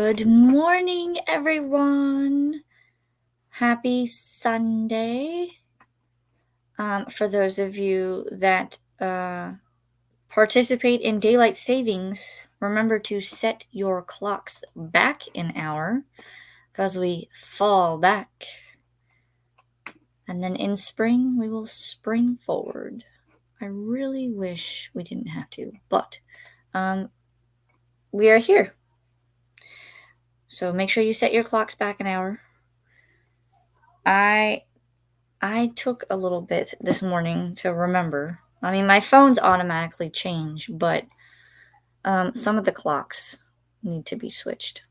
Good morning, everyone. Happy Sunday. For those of you that participate in daylight savings, remember to set your clocks back an hour because we fall back. And then in spring, we will spring forward. I really wish we didn't have to, but we are here. So make sure you set your clocks back an hour. I took a little bit this morning to remember. I mean, my phones automatically change, but some of the clocks need to be switched.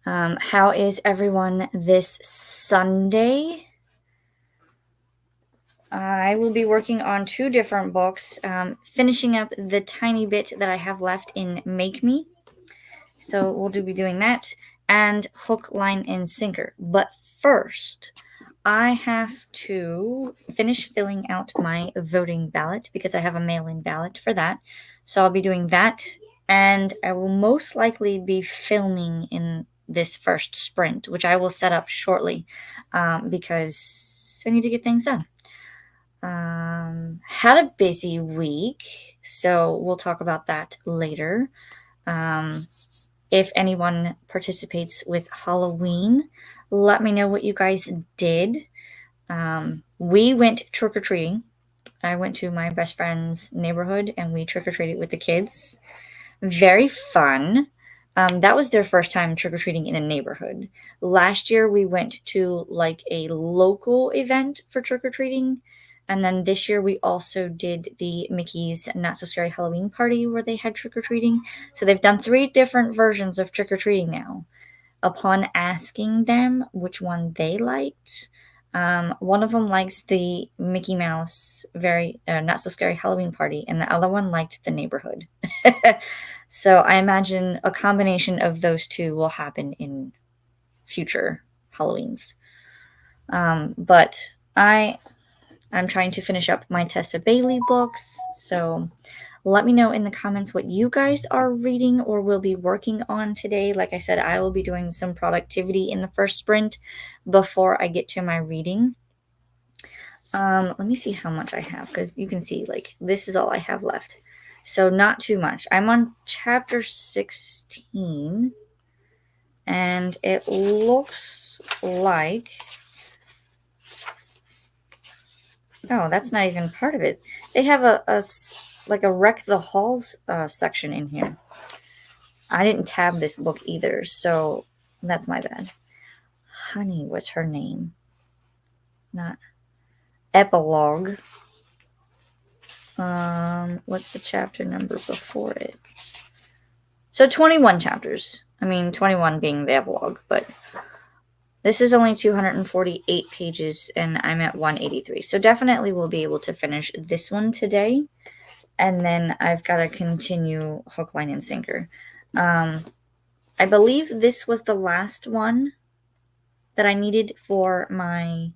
How is everyone this Sunday? I will be working on 2 different books, finishing up the tiny bit that I have left in Make Me. So we'll be doing that, and Hook, Line, and Sinker. But first, I have to finish filling out my voting ballot because I have a mail-in ballot for that. So I'll be doing that, and I will most likely be filming in this first sprint, which I will set up shortly because I need to get things done. Had a busy week, so we'll talk about that later. If anyone participates with Halloween, let me know what you guys did. We went trick-or-treating. I went to my best friend's neighborhood and we trick-or-treated with the kids. Very fun. That was their first time trick-or-treating in a neighborhood. Last year we went to like a local event for trick-or-treating. And then this year we also did the Mickey's Not So Scary Halloween party where they had trick-or-treating. So they've done 3 different versions of trick-or-treating now. Upon asking them which one they liked, one of them likes the Mickey Mouse very Not So Scary Halloween party, and the other one liked the neighborhood. So I imagine a combination of those 2 will happen in future Halloweens. But I'm trying to finish up my Tessa Bailey books, so let me know in the comments what you guys are reading or will be working on today. Like I said, I will be doing some productivity in the first sprint before I get to my reading. Let me see how much I have, because you can see, like, this is all I have left. So not too much. I'm on chapter 16, and it looks like... Oh, that's not even part of it. They have a Wreck the Halls section in here. I didn't tab this book either, so that's my bad. Honey, what's her name? Not epilogue. What's the chapter number before it? So 21 chapters. I mean, 21 being the epilogue, but this is only 248 pages, and I'm at 183. So definitely we'll be able to finish this one today. And then I've got to continue Hook, Line, and Sinker. I believe this was the last one that I needed for my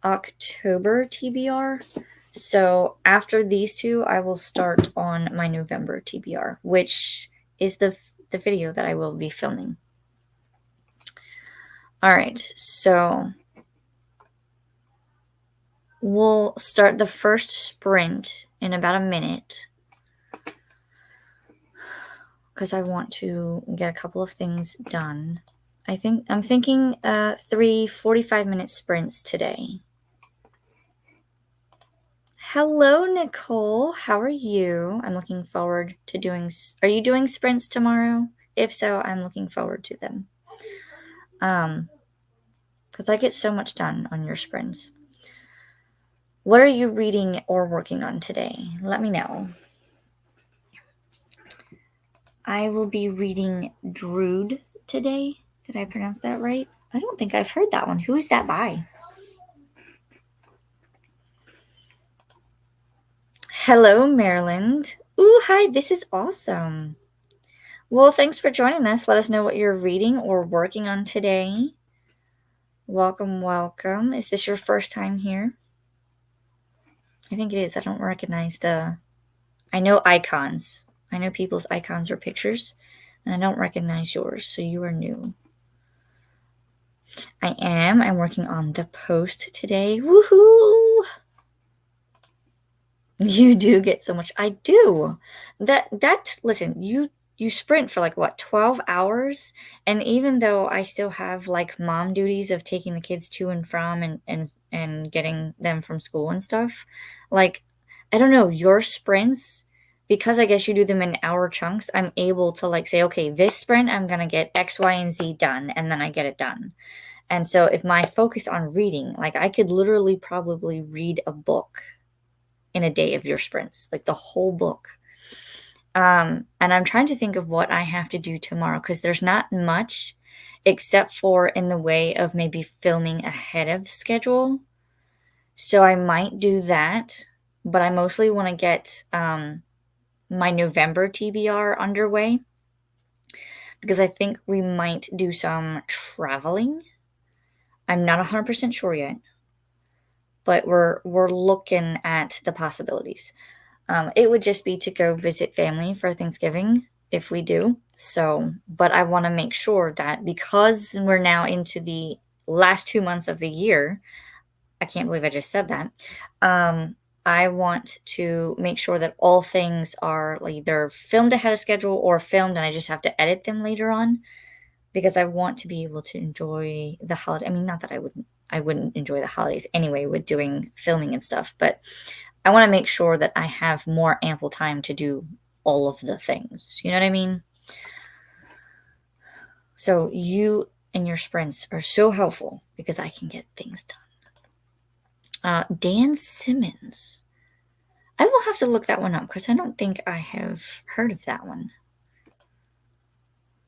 October TBR. So after these 2, I will start on my November TBR, which is the video that I will be filming. All right, so we'll start the first sprint in about a minute because I want to get a couple of things done. I'm thinking 3 45-minute sprints today. Hello, Nicole. How are you? I'm looking forward to doing... Are you doing sprints tomorrow? If so, I'm looking forward to them. Because I get so much done on your sprints. What are you reading or working on today? Let me know. I will be reading Drood today. Did I pronounce that right? I don't think I've heard that one. Who is that by? Hello, Maryland. Ooh, hi, this is awesome. Well, thanks for joining us. Let us know what you're reading or working on today. Welcome, welcome. Is this your first time here? I think it is. I don't recognize I know icons. I know people's icons or pictures, And I don't recognize yours, so you are new. I am. I'm working on the post today. Woohoo! You do get so much. I do. Listen, you sprint for like what, 12 hours? And even though I still have like mom duties of taking the kids to and from and getting them from school and stuff, like I don't know, your sprints, because I guess you do them in hour chunks, I'm able to like say, okay, this sprint I'm gonna get X, Y, and Z done, and then I get it done. And so if my focus on reading, like I could literally probably read a book in a day of your sprints, like the whole book. And I'm trying to think of what I have to do tomorrow because there's not much except for in the way of maybe filming ahead of schedule. So I might do that, but I mostly want to get my November TBR underway because I think we might do some traveling. I'm not 100% sure yet, but we're looking at the possibilities. It would just be to go visit family for Thanksgiving if we do. So, but I want to make sure that because we're now into the last 2 months of the year, I can't believe I just said that. I want to make sure that all things are either filmed ahead of schedule or filmed and I just have to edit them later on because I want to be able to enjoy the holiday. I mean, not that I wouldn't enjoy the holidays anyway with doing filming and stuff, but I want to make sure that I have more ample time to do all of the things. You know what I mean? So you and your sprints are so helpful because I can get things done. Dan Simmons. I will have to look that one up because I don't think I have heard of that one.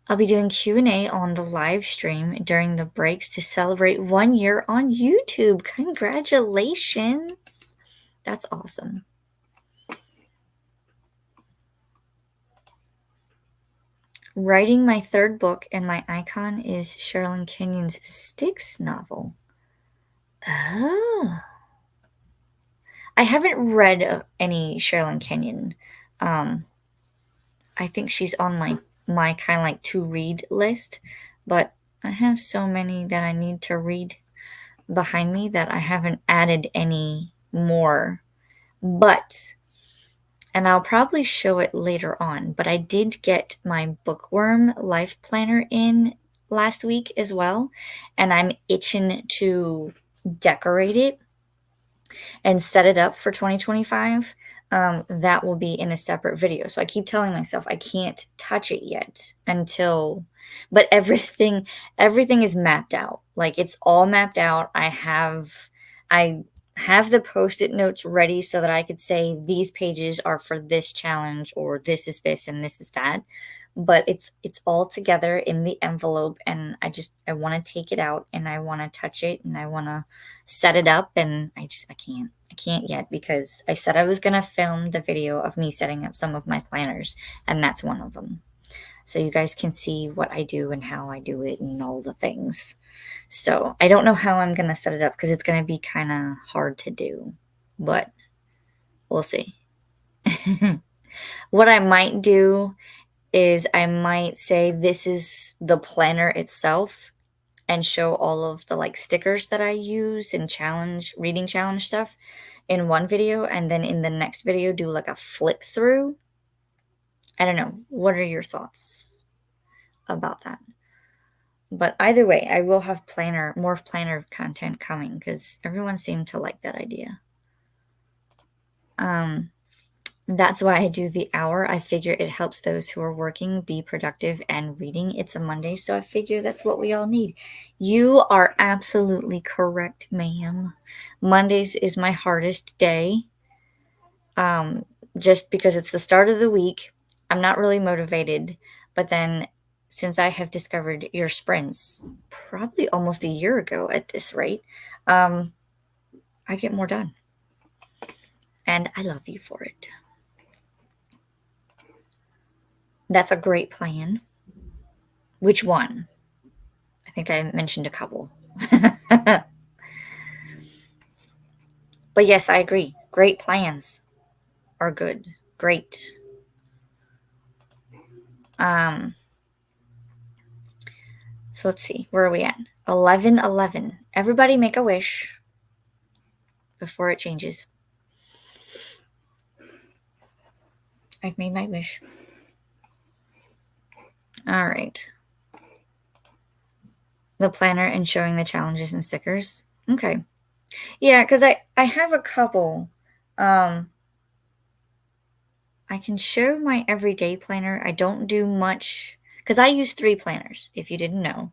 I'll be doing Q&A on the live stream during the breaks to celebrate 1 year on YouTube. Congratulations. That's awesome. Writing my third book, and my icon is Sherilyn Kenyon's Styx novel. Oh. I haven't read any Sherilyn Kenyon. I think she's on my kind of like to read list, but I have so many that I need to read behind me that I haven't added any more. But and I'll probably show it later on, but I did get my Bookworm Life Planner in last week as well, and I'm itching to decorate it and set it up for 2025. That will be in a separate video. So I keep telling myself I can't touch it yet until, but everything is mapped out. Like it's all mapped out. I have the post-it notes ready so that I could say these pages are for this challenge or this is this and this is that. But it's all together in the envelope and I want to take it out and I want to touch it and I want to set it up and I can't yet because I said I was going to film the video of me setting up some of my planners and that's one of them. So you guys can see what I do and how I do it and all the things. So I don't know how I'm going to set it up because it's going to be kind of hard to do, but we'll see. What I might do is I might say this is the planner itself and show all of the like stickers that I use and reading challenge stuff in one video and then in the next video do like a flip through. I don't know. What are your thoughts about that? But either way, I will have more planner content coming because everyone seemed to like that idea. That's why I do the hour. I figure it helps those who are working be productive and reading. It's a Monday, so I figure that's what we all need. You are absolutely correct, ma'am. Mondays is my hardest day. Just because it's the start of the week. I'm not really motivated, but then since I have discovered your sprints probably almost a year ago at this rate, I get more done. And I love you for it. That's a great plan. Which one? I think I mentioned a couple. But yes, I agree. Great plans are good. Great. So let's see. Where are we at? 11:11. Everybody make a wish before it changes. I've made my wish. All right. The planner and showing the challenges and stickers. Okay. Yeah, because I have a couple. I can show my everyday planner. I don't do much because I use 3 planners, if you didn't know.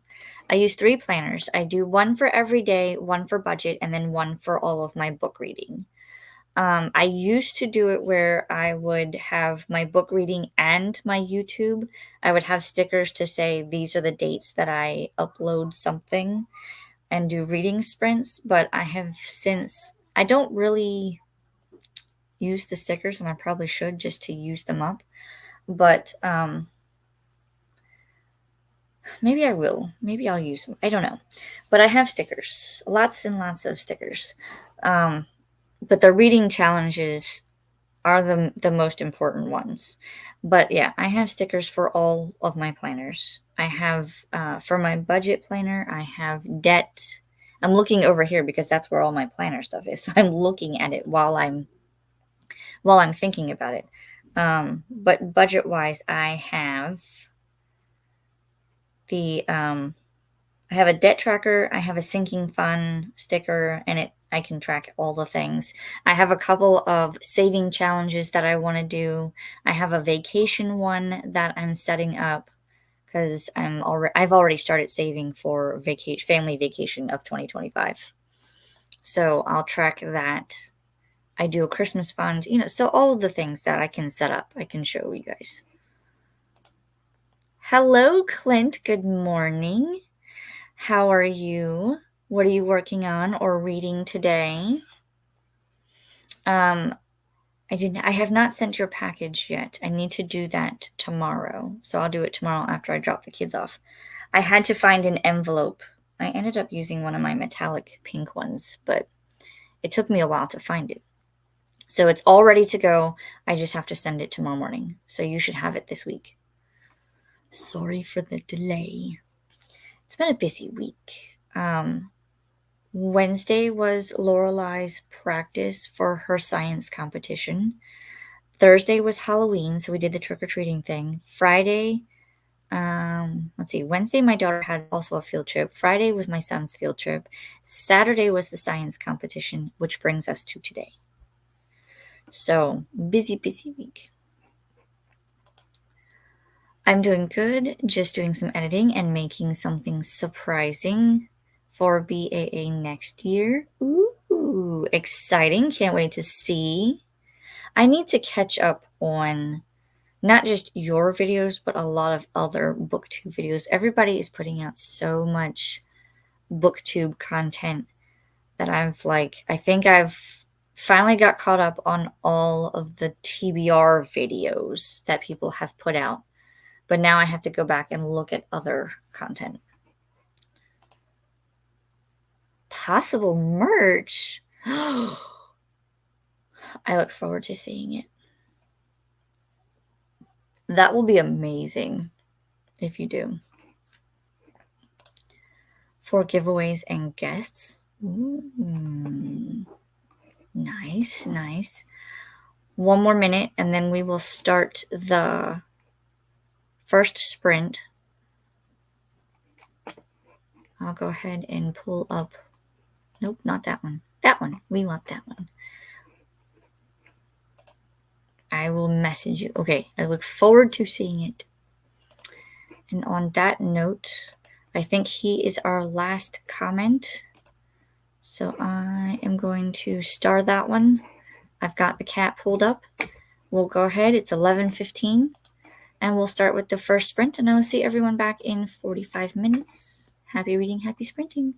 I use 3 planners. I do one for every day, one for budget, and then one for all of my book reading. I used to do it where I would have my book reading and my YouTube. I would have stickers to say these are the dates that I upload something and do reading sprints, but I have since I don't really use the stickers and I probably should just to use them up. But maybe I will. Maybe I'll use them. I don't know. But I have stickers. Lots and lots of stickers. But the reading challenges are the most important ones. But yeah, I have stickers for all of my planners. I have for my budget planner, I have debt. I'm looking over here because that's where all my planner stuff is. So I'm looking at it while I'm thinking about it. But budget wise, I have the I have a debt tracker, I have a sinking fund sticker, and I can track all the things. I have a couple of saving challenges that I want to do. I have a vacation one that I'm setting up because I've already started saving for family vacation of 2025. So I'll track that. I do a Christmas fund, so all of the things that I can set up, I can show you guys. Hello, Clint. Good morning. How are you? What are you working on or reading today? I have not sent your package yet. I need to do that tomorrow. So I'll do it tomorrow after I drop the kids off. I had to find an envelope. I ended up using one of my metallic pink ones, but it took me a while to find it. So it's all ready to go. I just have to send it tomorrow morning. So you should have it this week. Sorry for the delay. It's been a busy week. Wednesday was Lorelei's practice for her science competition. Thursday was Halloween, so we did the trick-or-treating thing. Friday, let's see, Wednesday my daughter had also a field trip. Friday was my son's field trip. Saturday was the science competition, which brings us to today. So, busy, busy week. I'm doing good, just doing some editing and making something surprising for BAA next year. Ooh, exciting. Can't wait to see. I need to catch up on not just your videos, but a lot of other booktube videos. Everybody is putting out so much booktube content that I think I've finally got caught up on all of the TBR videos that people have put out. But now I have to go back and look at other content. Possible merch. I look forward to seeing it. That will be amazing if you do. For giveaways and guests. Ooh. Nice, nice. One more minute and then we will start the first sprint. I'll go ahead and pull up. Nope, not that one. That one. We want that one. I will message you. Okay, I look forward to seeing it. And on that note, I think he is our last comment. So I am going to star that one. I've got the cat pulled up. We'll go ahead. It's 11:15. And we'll start with the first sprint. And I'll see everyone back in 45 minutes. Happy reading, happy sprinting.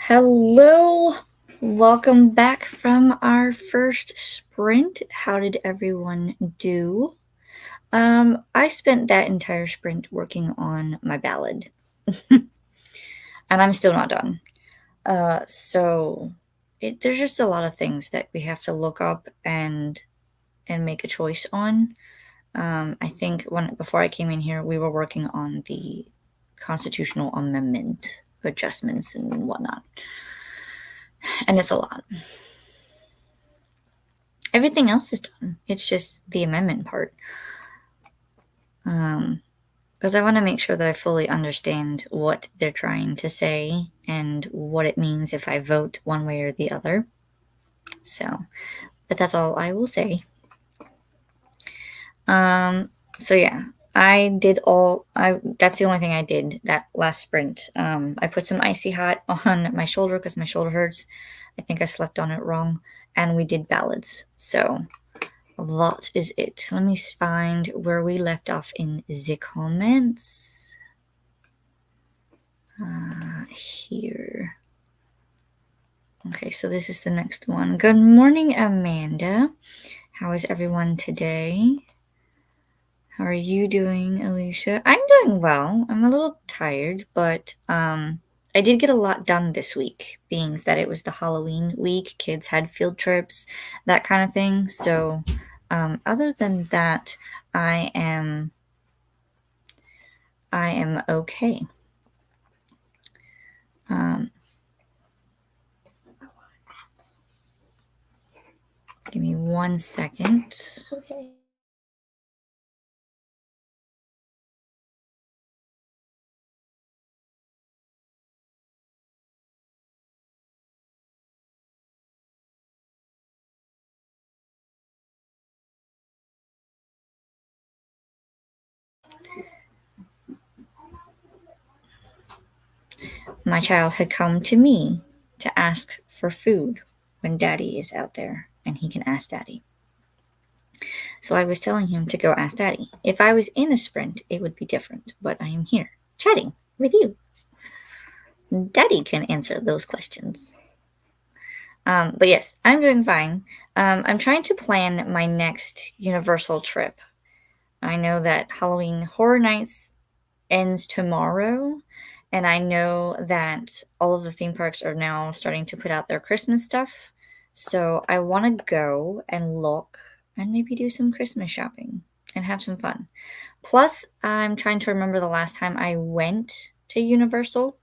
Hello, welcome back from our first sprint. How did everyone do? I spent that entire sprint working on my ballad, and I'm still not done. There's just a lot of things that we have to look up and make a choice on. I think before I came in here, we were working on the constitutional amendment adjustments and whatnot, and it's a lot. Everything else is done. It's just the amendment part. Because I want to make sure that I fully understand what they're trying to say and what it means if I vote one way or the other. But that's all I will say. Yeah, that's the only thing I did that last sprint. I put some icy hot on my shoulder because my shoulder hurts. I think I slept on it wrong. And we did ballads. So that is it. Let me find where we left off in the comments. Here. Okay, so this is the next one. Good morning, Amanda. How is everyone today? How are you doing, Alicia? I'm doing well. I'm a little tired, but I did get a lot done this week, being that it was the Halloween week. Kids had field trips, that kind of thing. So, other than that, I am okay. Give me 1 second. Okay. My child had come to me to ask for food when Daddy is out there and he can ask Daddy. So I was telling him to go ask Daddy. If I was in a sprint, it would be different, but I am here chatting with you. Daddy can answer those questions. But yes, I'm doing fine. I'm trying to plan my next Universal trip. I know that Halloween Horror Nights ends tomorrow, and I know that all of the theme parks are now starting to put out their Christmas stuff. So I want to go and look and maybe do some Christmas shopping and have some fun. Plus, I'm trying to remember the last time I went to Universal.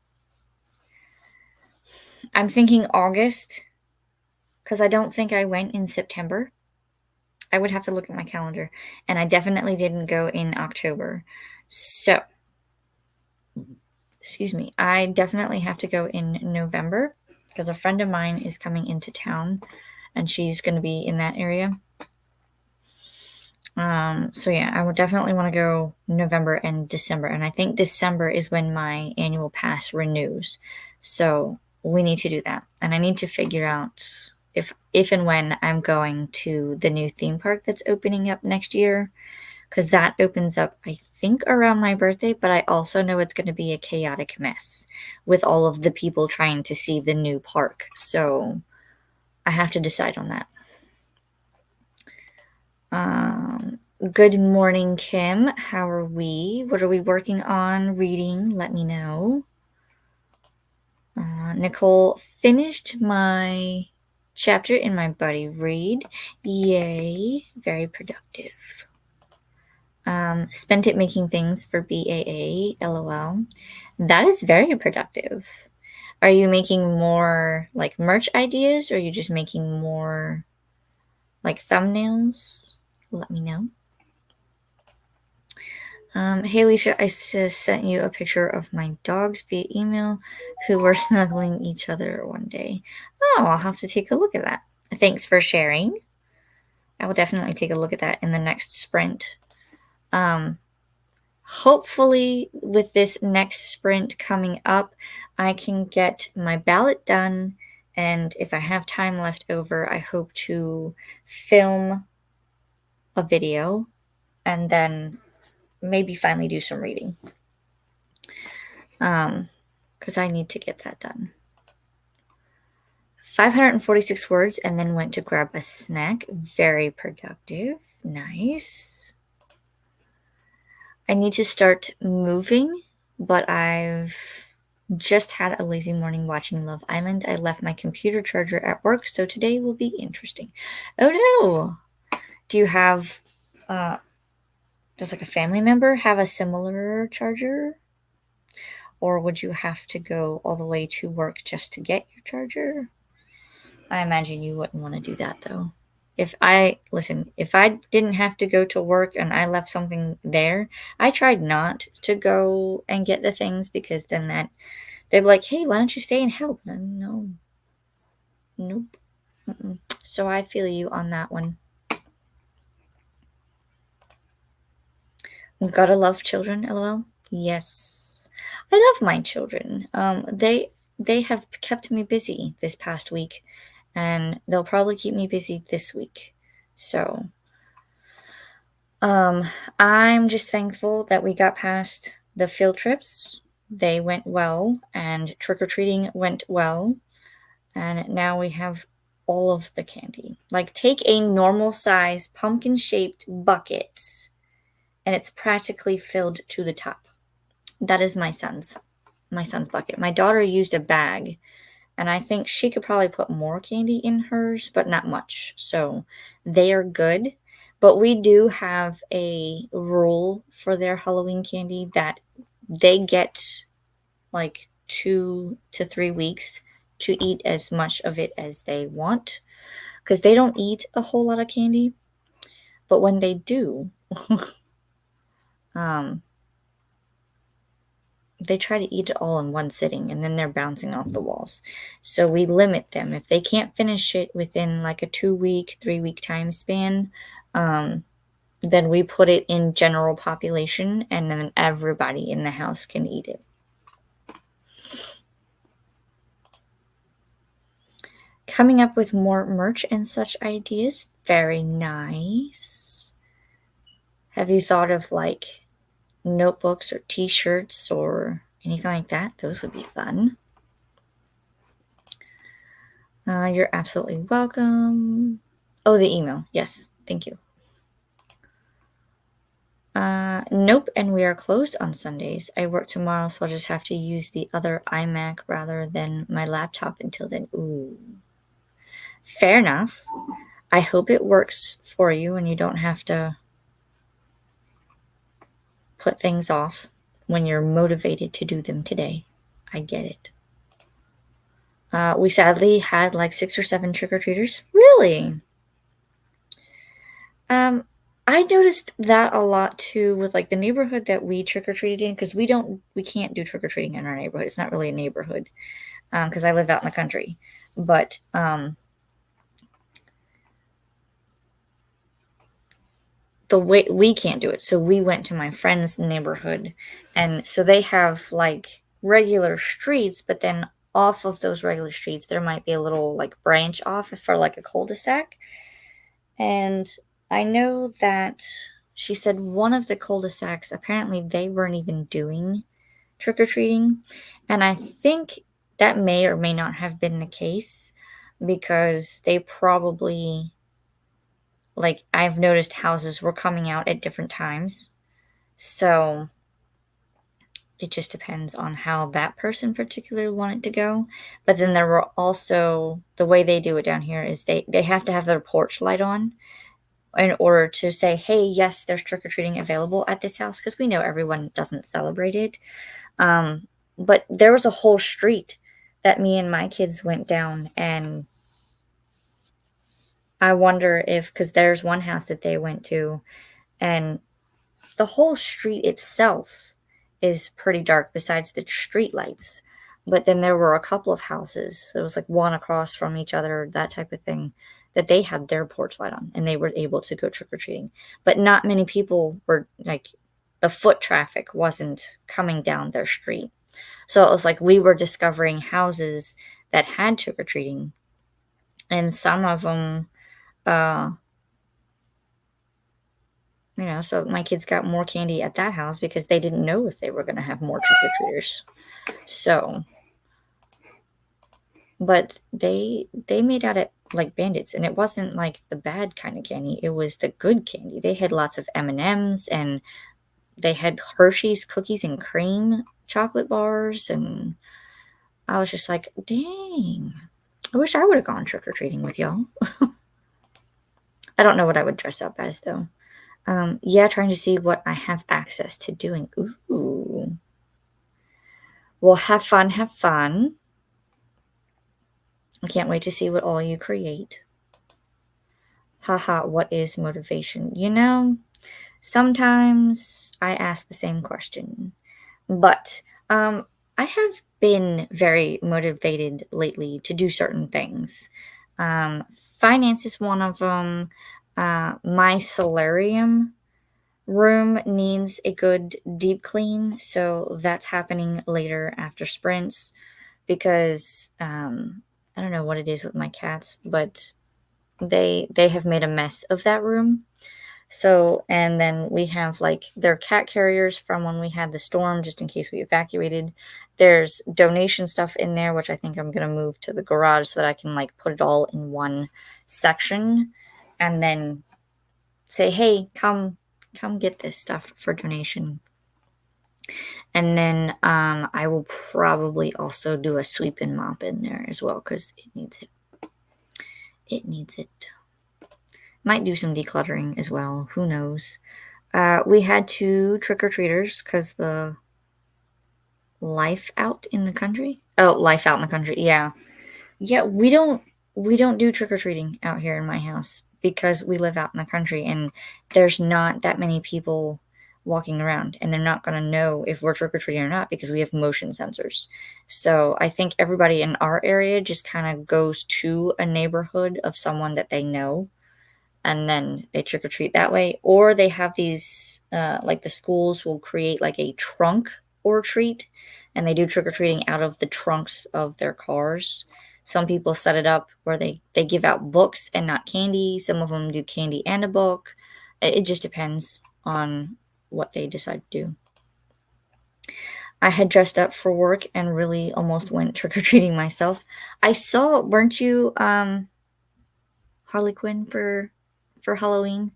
I'm thinking August because I don't think I went in September. I would have to look at my calendar, and I definitely didn't go in October. So, excuse me, I definitely have to go in November because a friend of mine is coming into town and she's going to be in that area. So yeah, I would definitely want to go November and December. And I think December is when my annual pass renews. So we need to do that. And I need to figure out if and when I'm going to the new theme park that's opening up next year. Because that opens up, I think, around my birthday, but I also know it's going to be a chaotic mess with all of the people trying to see the new park. So I have to decide on that. Good morning, Kim. How are we? What are we working on? Reading? Let me know. Nicole finished my chapter in my buddy read. Yay. Very productive. Spent it making things for BAA, LOL. That is very productive. Are you making more like merch ideas or are you just making more like thumbnails? Let me know. Hey, Alicia, I just sent you a picture of my dogs via email who were snuggling each other one day. Oh, I'll have to take a look at that. Thanks for sharing. I will definitely take a look at that in the next sprint. Hopefully, with this next sprint coming up, I can get my ballot done. And if I have time left over, I hope to film a video and then maybe finally do some reading. Because I need to get that done. 546 words and then went to grab a snack. Very productive. Nice. I need to start moving, but I've just had a lazy morning watching Love Island. I left my computer charger at work, so today will be interesting. Oh no! Do you have, does like a family member have a similar charger? Or would you have to go all the way to work just to get your charger? I imagine you wouldn't want to do that though. If I didn't have to go to work and I left something there, I tried not to go and get the things because then they'd be like, "Hey, why don't you stay and help?" And no, nope. Mm-mm. So I feel you on that one. Gotta love children, lol. Yes, I love my children. They have kept me busy this past week, and they'll probably keep me busy this week. So Um, I'm just thankful that we got past the field trips. They went well, and trick or treating went well. And now we have all of the candy. Like, take a normal size pumpkin shaped bucket, and it's practically filled to the top. That is my son's bucket. My daughter used a bag, and I think she could probably put more candy in hers, but not much. So they are good. But we do have a rule for their Halloween candy that they get like 2 to 3 weeks to eat as much of it as they want because they don't eat a whole lot of candy. But when they do, um, they try to eat it all in one sitting and then they're bouncing off the walls. So we limit them. If they can't finish it within like a 2 week, 3 week time span, um, then we put it in general population and then everybody in the house can eat it. Coming up with more merch and such ideas. Very nice. Have you thought of like notebooks or t-shirts or anything like that? Those would be fun. You're absolutely welcome. Oh, the email. Yes, thank you. Nope, and we are closed on Sundays. I work tomorrow, so I'll just have to use the other iMac rather than my laptop until then. Ooh. Fair enough. I hope it works for you and you don't have to put things off when you're motivated to do them today. I get it. We sadly had like 6 or 7 trick or treaters. Really? I noticed that a lot too with like the neighborhood that we trick or treated in because we can't do trick or treating in our neighborhood. It's not really a neighborhood because I live out in the country. But the way we can't do it, so we went to my friend's neighborhood, and so they have like regular streets, but then off of those regular streets there might be a little like branch off for like a cul-de-sac. And I know that she said one of the cul-de-sacs, apparently they weren't even doing trick or treating. And I think that may or may not have been the case because they probably, like, I've noticed houses were coming out at different times. So it just depends on how that person particularly wanted to go. But then there were also, the way they do it down here is they have to have their porch light on in order to say, hey, yes, there's trick or treating available at this house because we know everyone doesn't celebrate it. But there was a whole street that me and my kids went down, and I wonder if, because there's one house that they went to, and the whole street itself is pretty dark besides the street lights. But then there were a couple of houses. It was like one across from each other, that type of thing, that they had their porch light on and they were able to go trick or treating. But not many people were like, the foot traffic wasn't coming down their street. So it was like we were discovering houses that had trick or treating, and some of them, uh, so my kids got more candy at that house because they didn't know if they were going to have more trick or treaters. So but they made out it like bandits, and it wasn't like the bad kind of candy. It was the good candy. They had lots of M&Ms, and they had Hershey's cookies and cream chocolate bars, and I was just like, dang, I wish I would have gone trick or treating with y'all. I don't know what I would dress up as though. Yeah, trying to see what I have access to doing. Ooh. Well, have fun, have fun. I can't wait to see what all you create. Haha, what is motivation? Sometimes I ask the same question, but I have been very motivated lately to do certain things. Finance is one of them. My solarium room needs a good deep clean, so that's happening later after sprints because I don't know what it is with my cats, but they have made a mess of that room. So, and then we have like their cat carriers from when we had the storm, just in case we evacuated. There's donation stuff in there, which I think I'm gonna move to the garage so that I can like put it all in one section, and then say, "Hey, come get this stuff for donation." And then I will probably also do a sweep and mop in there as well because it needs it. It needs it. Might do some decluttering as well. Who knows? We had two trick or treaters because the life out in the country. Oh, life out in the country. Yeah, yeah. We don't do trick or treating out here in my house because we live out in the country and there's not that many people walking around, and they're not going to know if we're trick or treating or not because we have motion sensors. So I think everybody in our area just kind of goes to a neighborhood of someone that they know, and then they trick or treat that way. Or they have these, like the schools will create like a trunk or treat, and they do trick or treating out of the trunks of their cars. Some people set it up where they give out books and not candy. Some of them do candy and a book. It just depends on what they decide to do. I had dressed up for work and really almost went trick or treating myself. I saw, weren't you Harley Quinn for Halloween?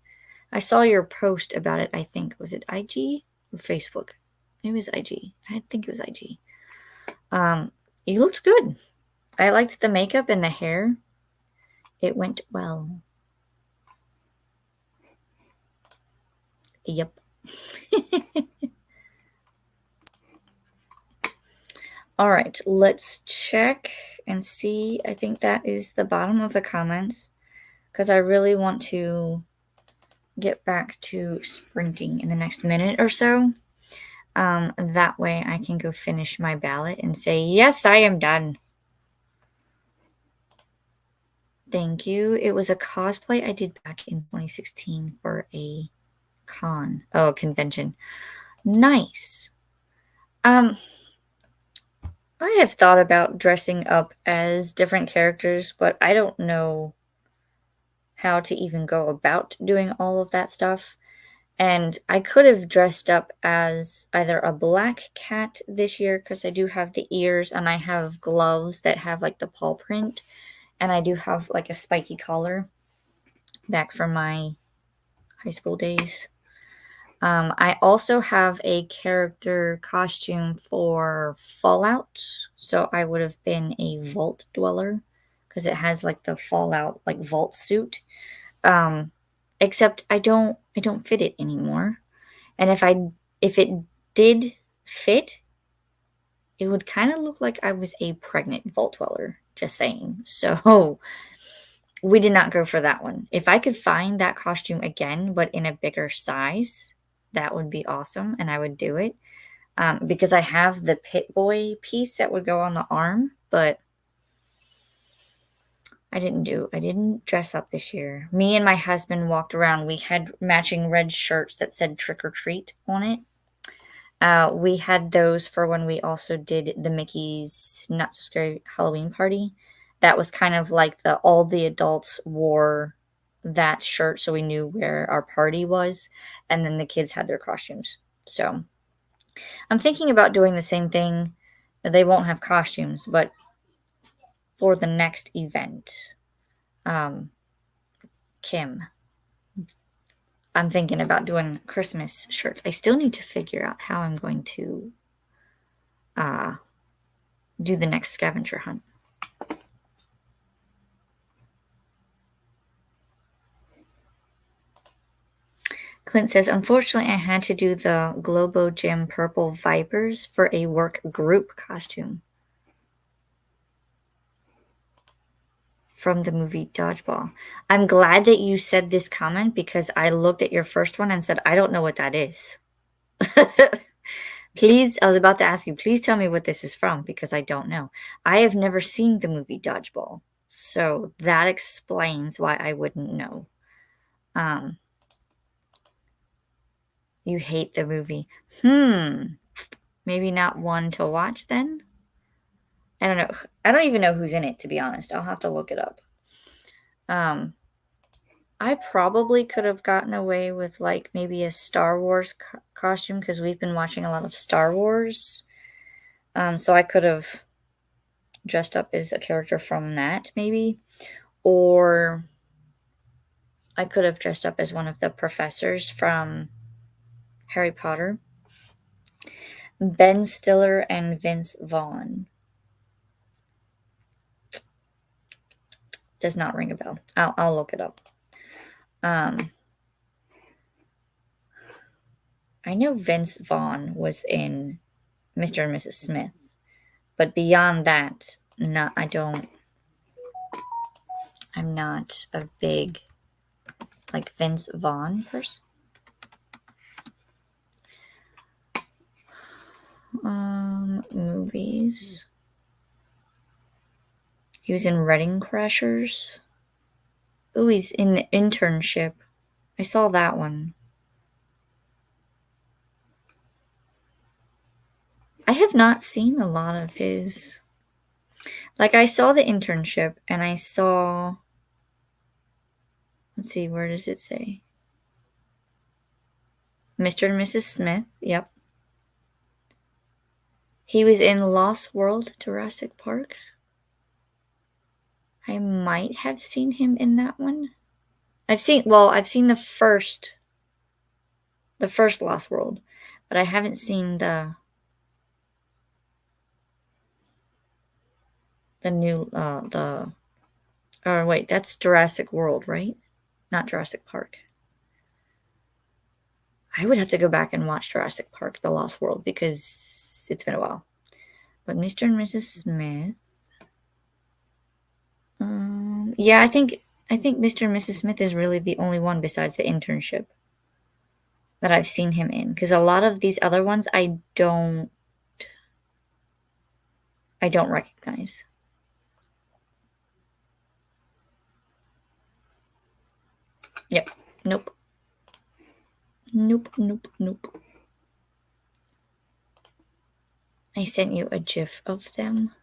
I saw your post about it, I think. Was it IG or Facebook? Maybe it was IG. I think it was IG. You looked good. I liked the makeup and the hair. It went well. Yep. All right, let's check and see. I think that is the bottom of the comments because I really want to get back to sprinting in the next minute or so. That way I can go finish my ballot and say, yes, I am done. Thank you. It was a cosplay I did back in 2016 for a convention. Nice. I have thought about dressing up as different characters, but I don't know how to even go about doing all of that stuff. And I could have dressed up as either a black cat this year because I do have the ears and I have gloves that have like the paw print, and I do have like a spiky collar back from my high school days. I also have a character costume for Fallout, so I would have been a vault dweller because it has like the Fallout like vault suit. Um, Except I don't fit it anymore. And if it did fit, it would kind of look like I was a pregnant vault dweller. Just saying. So we did not go for that one. If I could find that costume again, but in a bigger size, that would be awesome, and I would do it. Because I have the Pit Boy piece that would go on the arm, but I didn't dress up this year. Me and my husband walked around. We had matching red shirts that said trick or treat on it. We had those for when we also did the Mickey's Not So Scary Halloween party. That was kind of like all the adults wore that shirt so we knew where our party was, and then the kids had their costumes. So I'm thinking about doing the same thing. They won't have costumes, but for the next event. Kim, I'm thinking about doing Christmas shirts. I still need to figure out how I'm going to do the next scavenger hunt. Clint says, unfortunately, I had to do the Globo Gym Purple Vipers for a work group costume from the movie Dodgeball. I'm glad that you said this comment because I looked at your first one and said, I don't know what that is. Please, I was about to ask you, please tell me what this is from because I don't know. I have never seen the movie Dodgeball, so that explains why I wouldn't know. You hate the movie. Maybe not one to watch then? I don't know. I don't even know who's in it, to be honest. I'll have to look it up. I probably could have gotten away with like maybe a Star Wars costume because we've been watching a lot of Star Wars. So I could have dressed up as a character from that maybe. Or I could have dressed up as one of the professors from Harry Potter. Ben Stiller and Vince Vaughn. Does not ring a bell. I'll look it up. I know Vince Vaughn was in Mr. and Mrs. Smith, but beyond that, I'm not a big like Vince Vaughn person. Movies. He was in Wedding Crashers. Oh, he's in The Internship. I saw that one. I have not seen a lot of his. Like, I saw The Internship, and I saw... Let's see, where does it say? Mr. and Mrs. Smith, yep. He was in Lost World, Jurassic Park. I might have seen him in that one. I've seen the first Lost World, but I haven't seen the new wait, that's Jurassic World, right? Not Jurassic Park. I would have to go back and watch Jurassic Park, The Lost World, because it's been a while. But Mr. and Mrs. Smith. Yeah, I think Mr. and Mrs. Smith is really the only one besides The Internship that I've seen him in. Because a lot of these other ones I don't recognize. Yep. Nope. I sent you a GIF of them.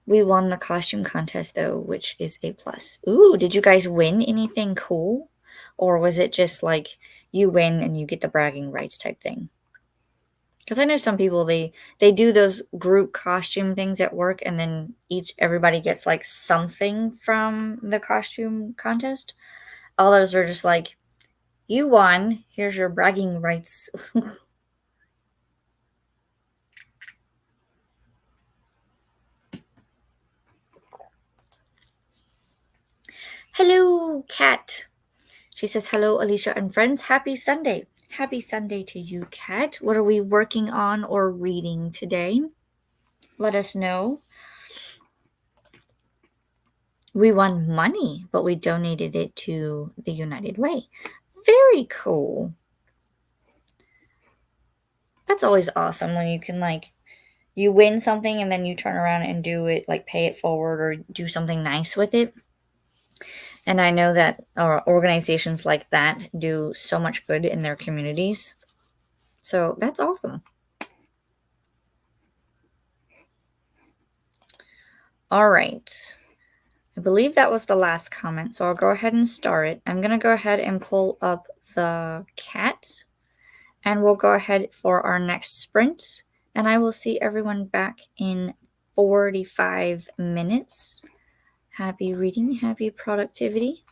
We won the costume contest, though, which is a plus. Ooh, did you guys win anything cool? Or was it just like you win and you get the bragging rights type thing? Because I know some people, they do those group costume things at work, and then everybody gets like something from the costume contest. Others are just like, you won, here's your bragging rights. Hello, Kat. She says, hello, Alicia and friends. Happy Sunday. Happy Sunday to you, Kat. What are we working on or reading today? Let us know. We won money, but we donated it to the United Way. Very cool. That's always awesome when you can, like, you win something and then you turn around and do it, like pay it forward or do something nice with it. And I know that organizations like that do so much good in their communities. So that's awesome. All right. I believe that was the last comment, so I'll go ahead and start it. I'm going to go ahead and pull up the cat, and we'll go ahead for our next sprint, and I will see everyone back in 45 minutes. Happy reading, happy productivity.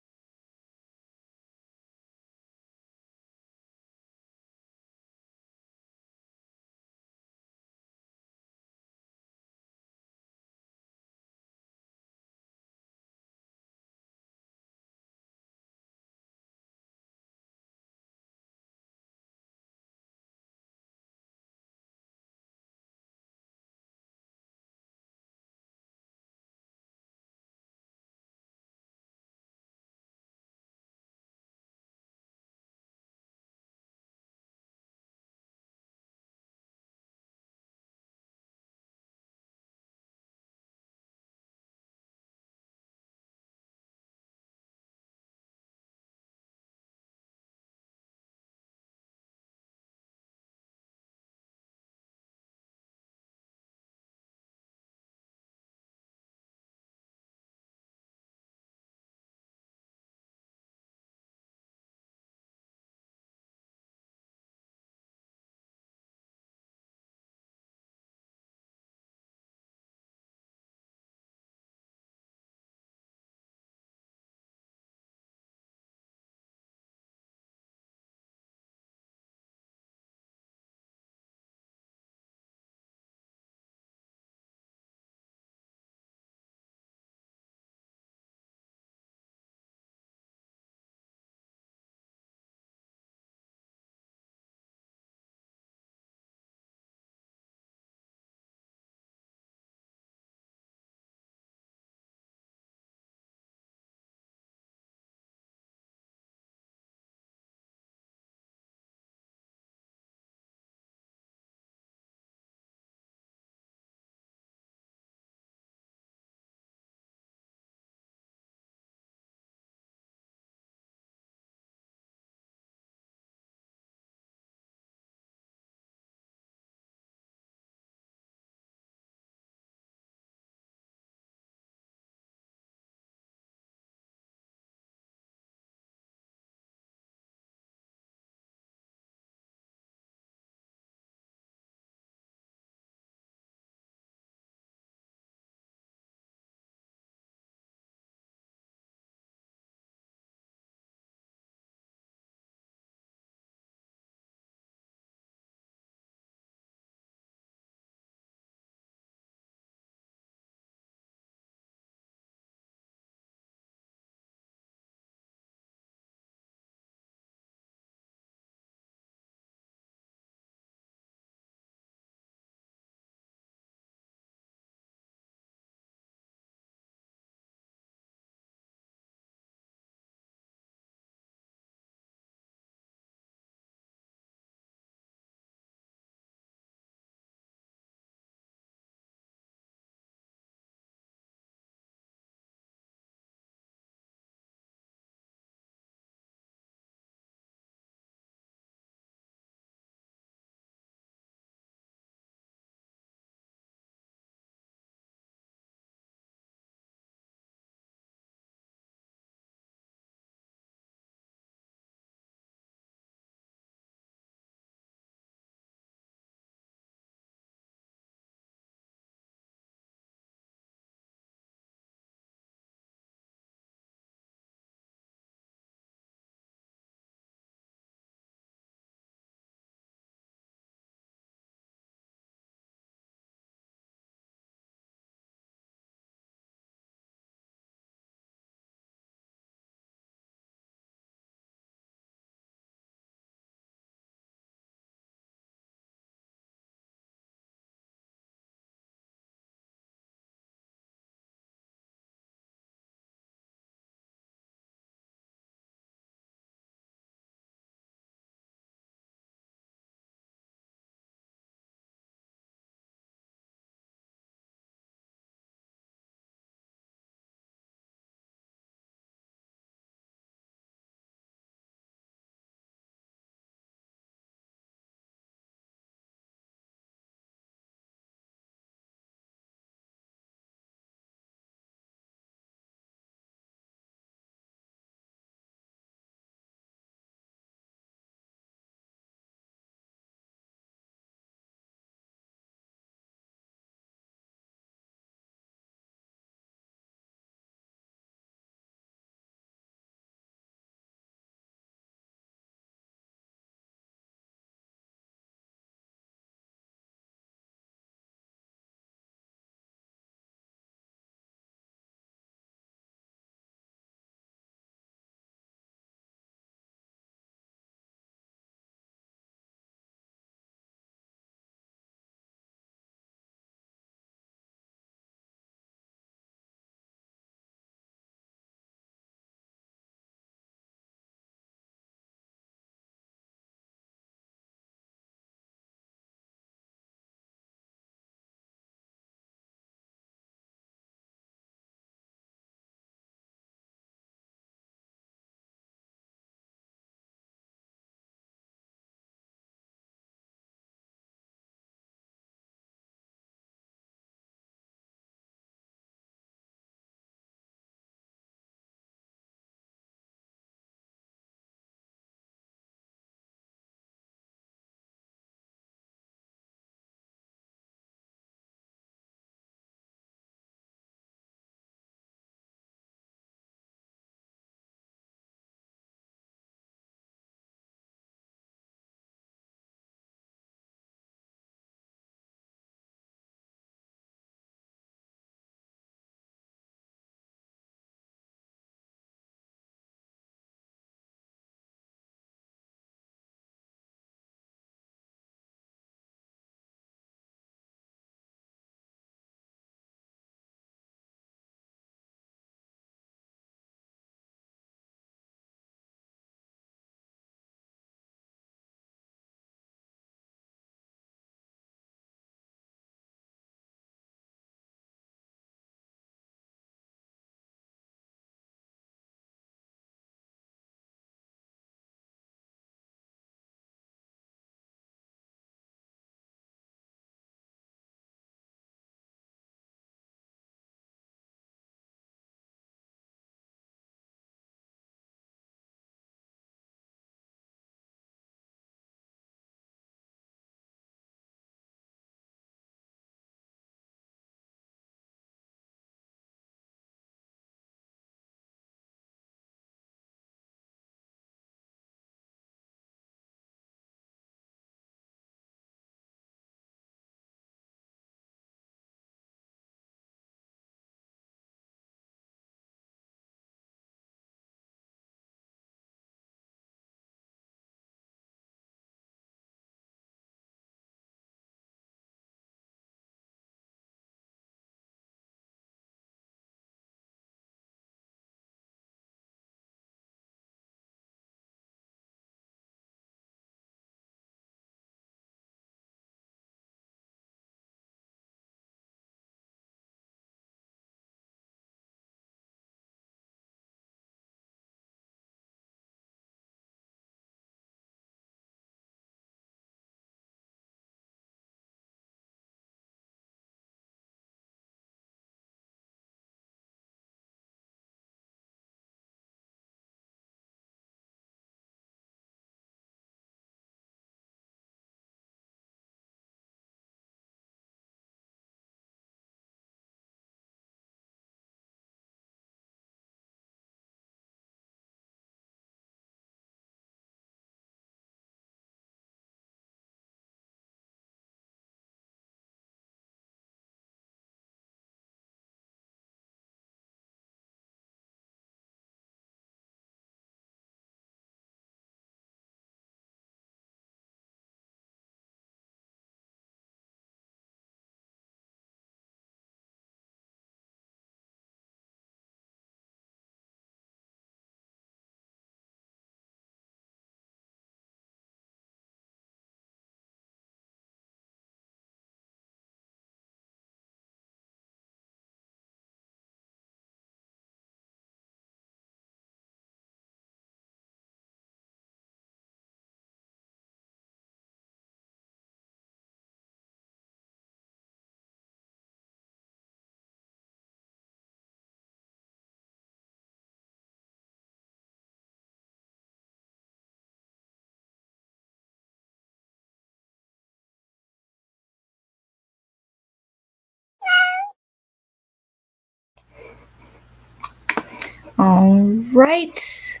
All right.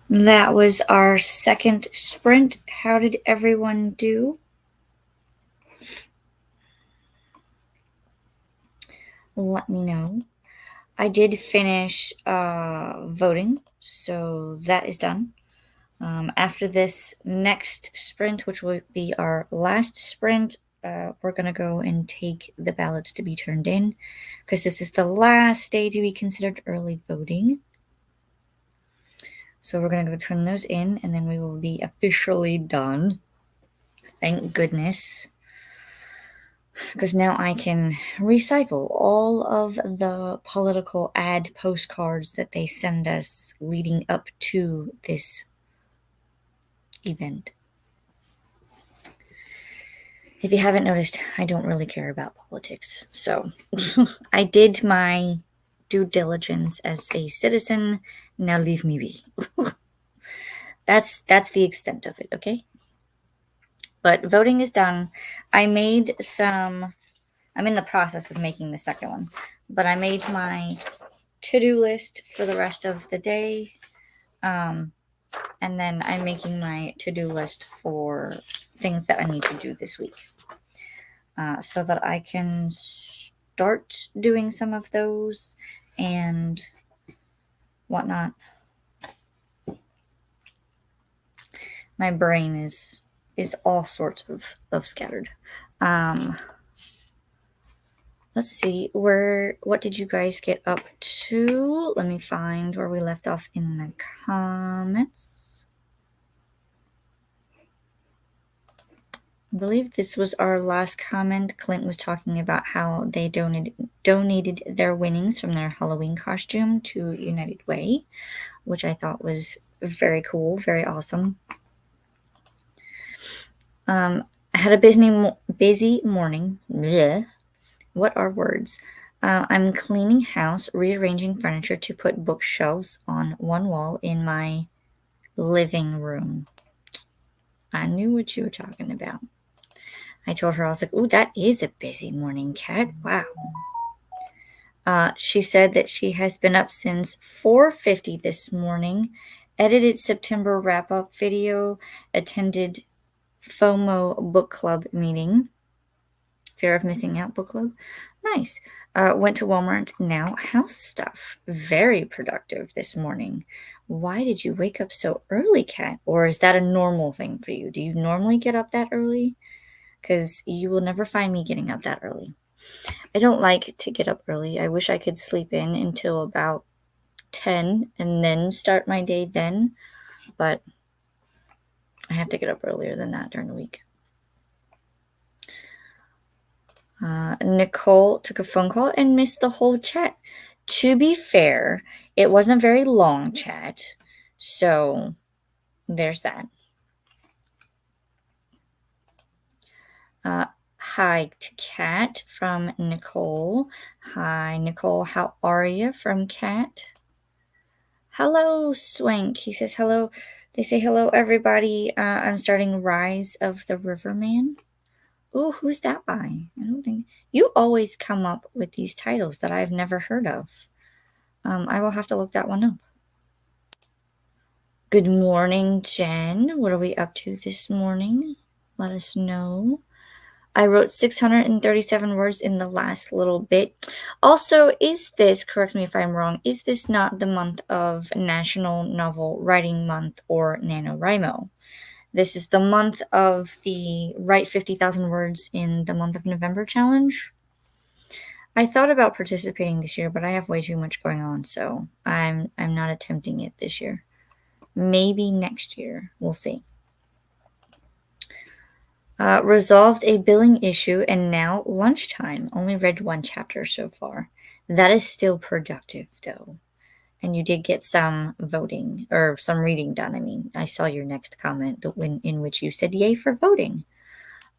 That was our second sprint. How did everyone do? Let me know. I did finish voting, so that is done. After this next sprint, which will be our last sprint, we're going to go and take the ballots to be turned in because this is the last day to be considered early voting. So we're going to go turn those in, and then we will be officially done. Thank goodness. Because now I can recycle all of the political ad postcards that they send us leading up to this event. If you haven't noticed, I don't really care about politics. So I did my due diligence as a citizen. Now leave me be. That's the extent of it, okay? But voting is done. I'm in the process of making the second one, but I made my to-do list for the rest of the day. And then I'm making my to-do list for things that I need to do this week. So that I can start doing some of those and whatnot. My brain is all sorts of scattered. Let's see, what did you guys get up to? Let me find where we left off in the comments. I believe this was our last comment. Clint was talking about how they donated their winnings from their Halloween costume to United Way, which I thought was very cool, very awesome. I had a busy morning. Blech. What are words? I'm cleaning house, rearranging furniture to put bookshelves on one wall in my living room. I knew what you were talking about. I told her, I was like, "Ooh, that is a busy morning, Kat. Wow." She said that she has been up since 4:50 this morning, edited September wrap-up video, attended FOMO book club meeting. Fear of missing out book club. Nice. Went to Walmart. Now house stuff. Very productive this morning. Why did you wake up so early, Kat? Or is that a normal thing for you? Do you normally get up that early? Because you will never find me getting up that early. I don't like to get up early. I wish I could sleep in until about 10 and then start my day then. But I have to get up earlier than that during the week. Nicole took a phone call and missed the whole chat. To be fair, it wasn't a very long chat. So there's that. Hi to Kat from Nicole. Hi, Nicole. How are you? From Kat. Hello, Swank. He says hello. They say hello, everybody. I'm starting Rise of the Riverman. Ooh, who's that by? I don't think you always come up with these titles that I've never heard of. I will have to look that one up. Good morning, Jen. What are we up to this morning? Let us know. I wrote 637 words in the last little bit. Also, correct me if I'm wrong, is this not the month of National Novel Writing Month or NaNoWriMo? This is the month of the Write 50,000 Words in the month of November challenge. I thought about participating this year, but I have way too much going on, so I'm not attempting it this year. Maybe next year. We'll see. Resolved a billing issue and now lunchtime. Only read one chapter so far. That is still productive, though. And you did get some voting or some reading done. I mean, I saw your next comment in which you said yay for voting.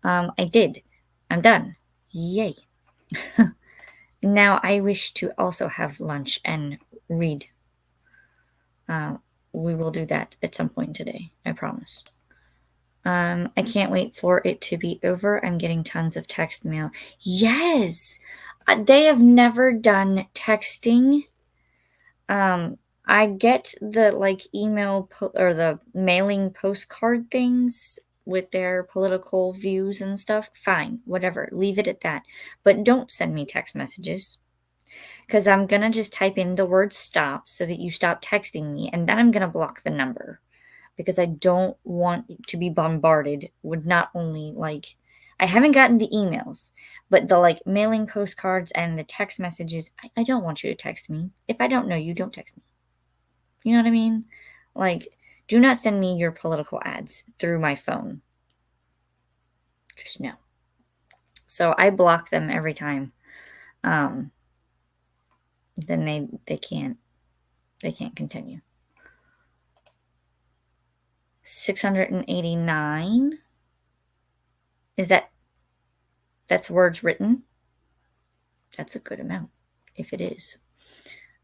I did. I'm done. Yay. Now I wish to also have lunch and read. We will do that at some point today. I promise. I can't wait for it to be over. I'm getting tons of text mail. Yes! They have never done texting I get the, like, or the mailing postcard things with their political views and stuff, fine, whatever, leave it at that, but don't send me text messages, because 'cause I'm gonna just type in the word "stop" so that you stop texting me, and then I'm gonna block the number, because I don't want to be bombarded with not only, like, I haven't gotten the emails, but the, like, mailing postcards and the text messages, I don't want you to text me. If I don't know you, don't text me. You know what I mean? Like, do not send me your political ads through my phone. Just no. So I block them every time. Um, then they can't continue. 689. Is that's words written? That's a good amount if it is.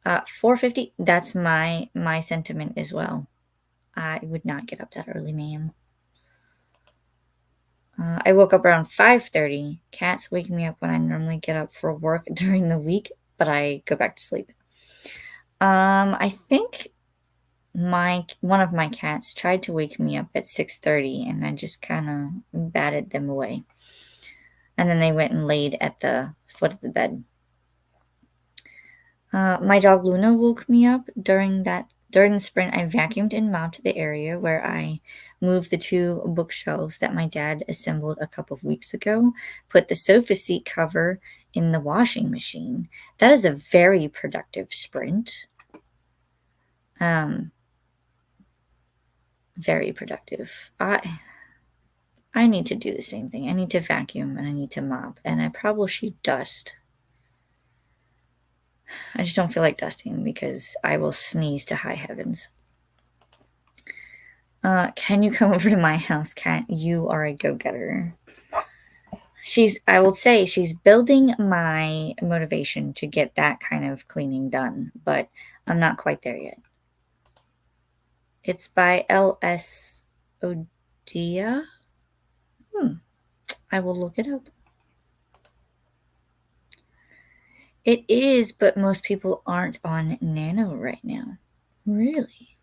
450, that's my sentiment as well. I would not get up that early, ma'am. I woke up around 5:30. Cats wake me up when I normally get up for work during the week, but I go back to sleep. I think one of my cats tried to wake me up at 6:30, and I just kind of batted them away. And then they went and laid at the foot of the bed. My dog Luna woke me up during the sprint. I vacuumed and mopped the area where I moved the two bookshelves that my dad assembled a couple of weeks ago, put the sofa seat cover in the washing machine. That is a very productive sprint. Um, very productive. I need to do the same thing. I need to vacuum and I need to mop, and I probably should dust. I just don't feel like dusting because I will sneeze to high heavens. Can you come over to my house, Kat? You are a go-getter. I will say, she's building my motivation to get that kind of cleaning done, but I'm not quite there yet. It's by L.S. Odia. I will look it up. It is, but most people aren't on Nano right now. Really?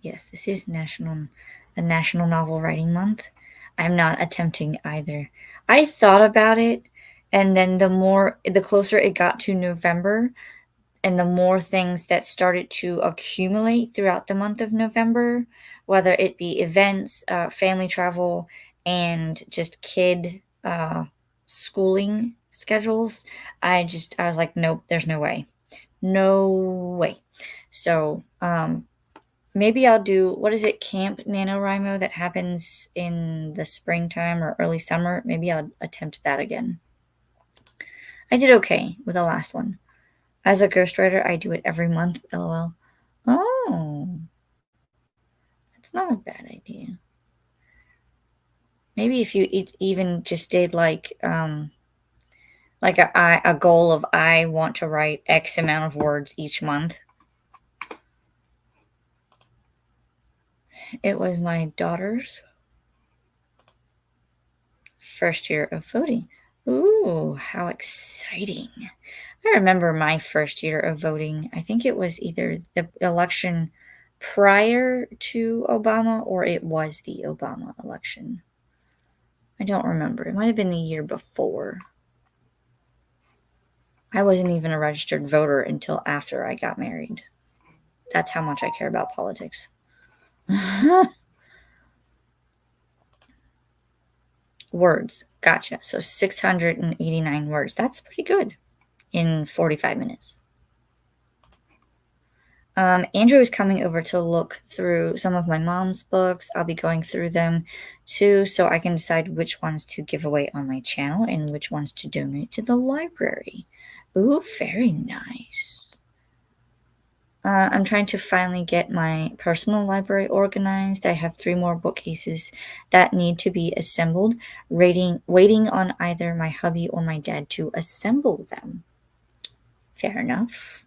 Yes, this is the National Novel Writing Month. I'm not attempting either. I thought about it, and then the closer it got to November, and the more things that started to accumulate throughout the month of November, whether it be events, family travel, and just kid schooling schedules, I was like, nope, there's no way. No way. So, maybe I'll do, what is it, Camp NaNoWriMo that happens in the springtime or early summer? Maybe I'll attempt that again. I did okay with the last one. As a ghostwriter, I do it every month, lol. Oh, that's not a bad idea. Maybe if you even just did like a goal of, I want to write X amount of words each month. It was my daughter's first year of voting. Ooh, how exciting. I remember my first year of voting. I think it was either the election prior to Obama or it was the Obama election. I don't remember. It might have been the year before. I wasn't even a registered voter until after I got married. That's how much I care about politics. Words. Gotcha. So 689 words. That's pretty good in 45 minutes. Andrew is coming over to look through some of my mom's books. I'll be going through them too, so I can decide which ones to give away on my channel and which ones to donate to the library. Ooh, very nice. I'm trying to finally get my personal library organized. I have 3 more bookcases that need to be assembled, waiting on either my hubby or my dad to assemble them. Fair enough.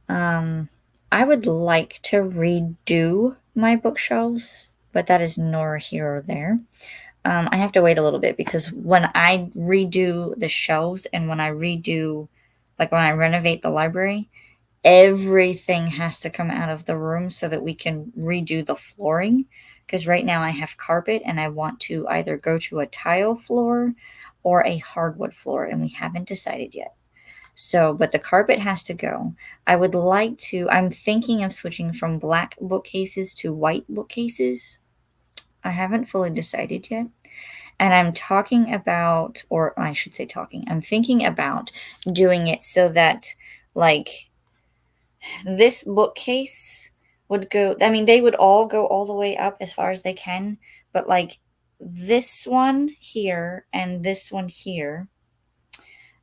I would like to redo my bookshelves, but that is nor here or there. I have to wait a little bit because when I redo the shelves and when I redo, like when I renovate the library, everything has to come out of the room so that we can redo the flooring. Because right now I have carpet and I want to either go to a tile floor or a hardwood floor, and we haven't decided yet. So, but the carpet has to go. I would like to, I'm thinking of switching from black bookcases to white bookcases. I haven't fully decided yet. And I'm talking about, or I should say talking, I'm thinking about doing it so that, like, this bookcase would go, I mean, they would all go all the way up as far as they can, but like this one here and this one here,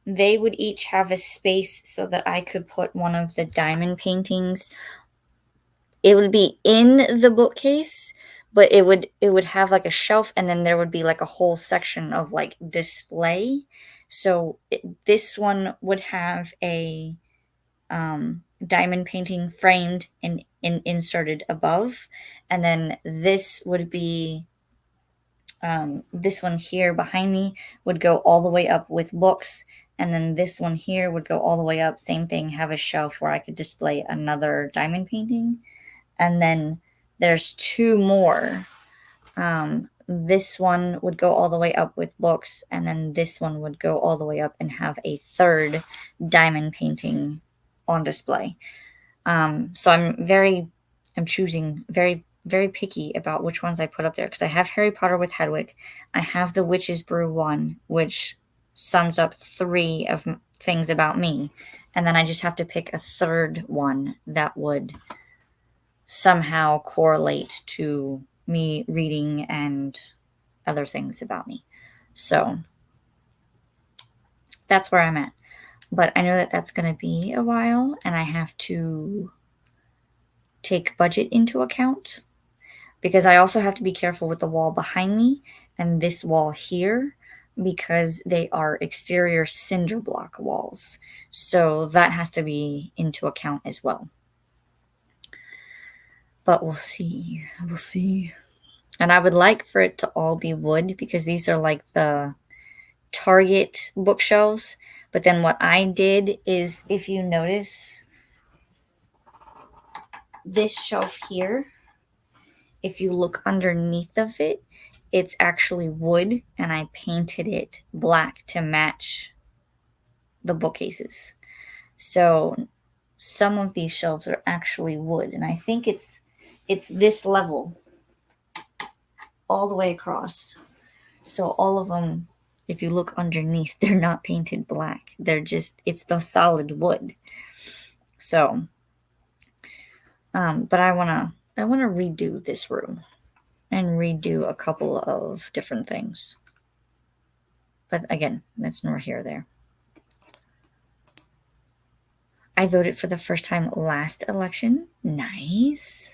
they would each have a space so that I could put one of the diamond paintings. It would be in the bookcase, but it would have like a shelf, and then there would be like a whole section of like display. So this one would have a diamond painting framed and inserted above, and then this would be this one here behind me would go all the way up with books, and then this one here would go all the way up, same thing, have a shelf where I could display another diamond painting. And then there's two more. This one would go all the way up with books, and then this one would go all the way up and have a third diamond painting on display. So I'm choosing very, very picky about which ones I put up there because I have Harry Potter with Hedwig. I have the Witch's Brew one, which sums up three of things about me. And then I just have to pick a third one that would somehow correlate to me reading and other things about me. So that's where I'm at. But I know that that's going to be a while, and I have to take budget into account because I also have to be careful with the wall behind me and this wall here because they are exterior cinder block walls. So that has to be into account as well. But we'll see. We'll see. And I would like for it to all be wood because these are like the Target bookshelves. But then what I did is, if you notice this shelf here, if you look underneath of it, it's actually wood, and I painted it black to match the bookcases. So some of these shelves are actually wood, and I think it's this level all the way across. So all of them, if you look underneath, they're not painted black. They're just, it's the solid wood. So, but I wanna redo this room and redo a couple of different things. But again, that's nor here or there. I voted for the first time last election. Nice.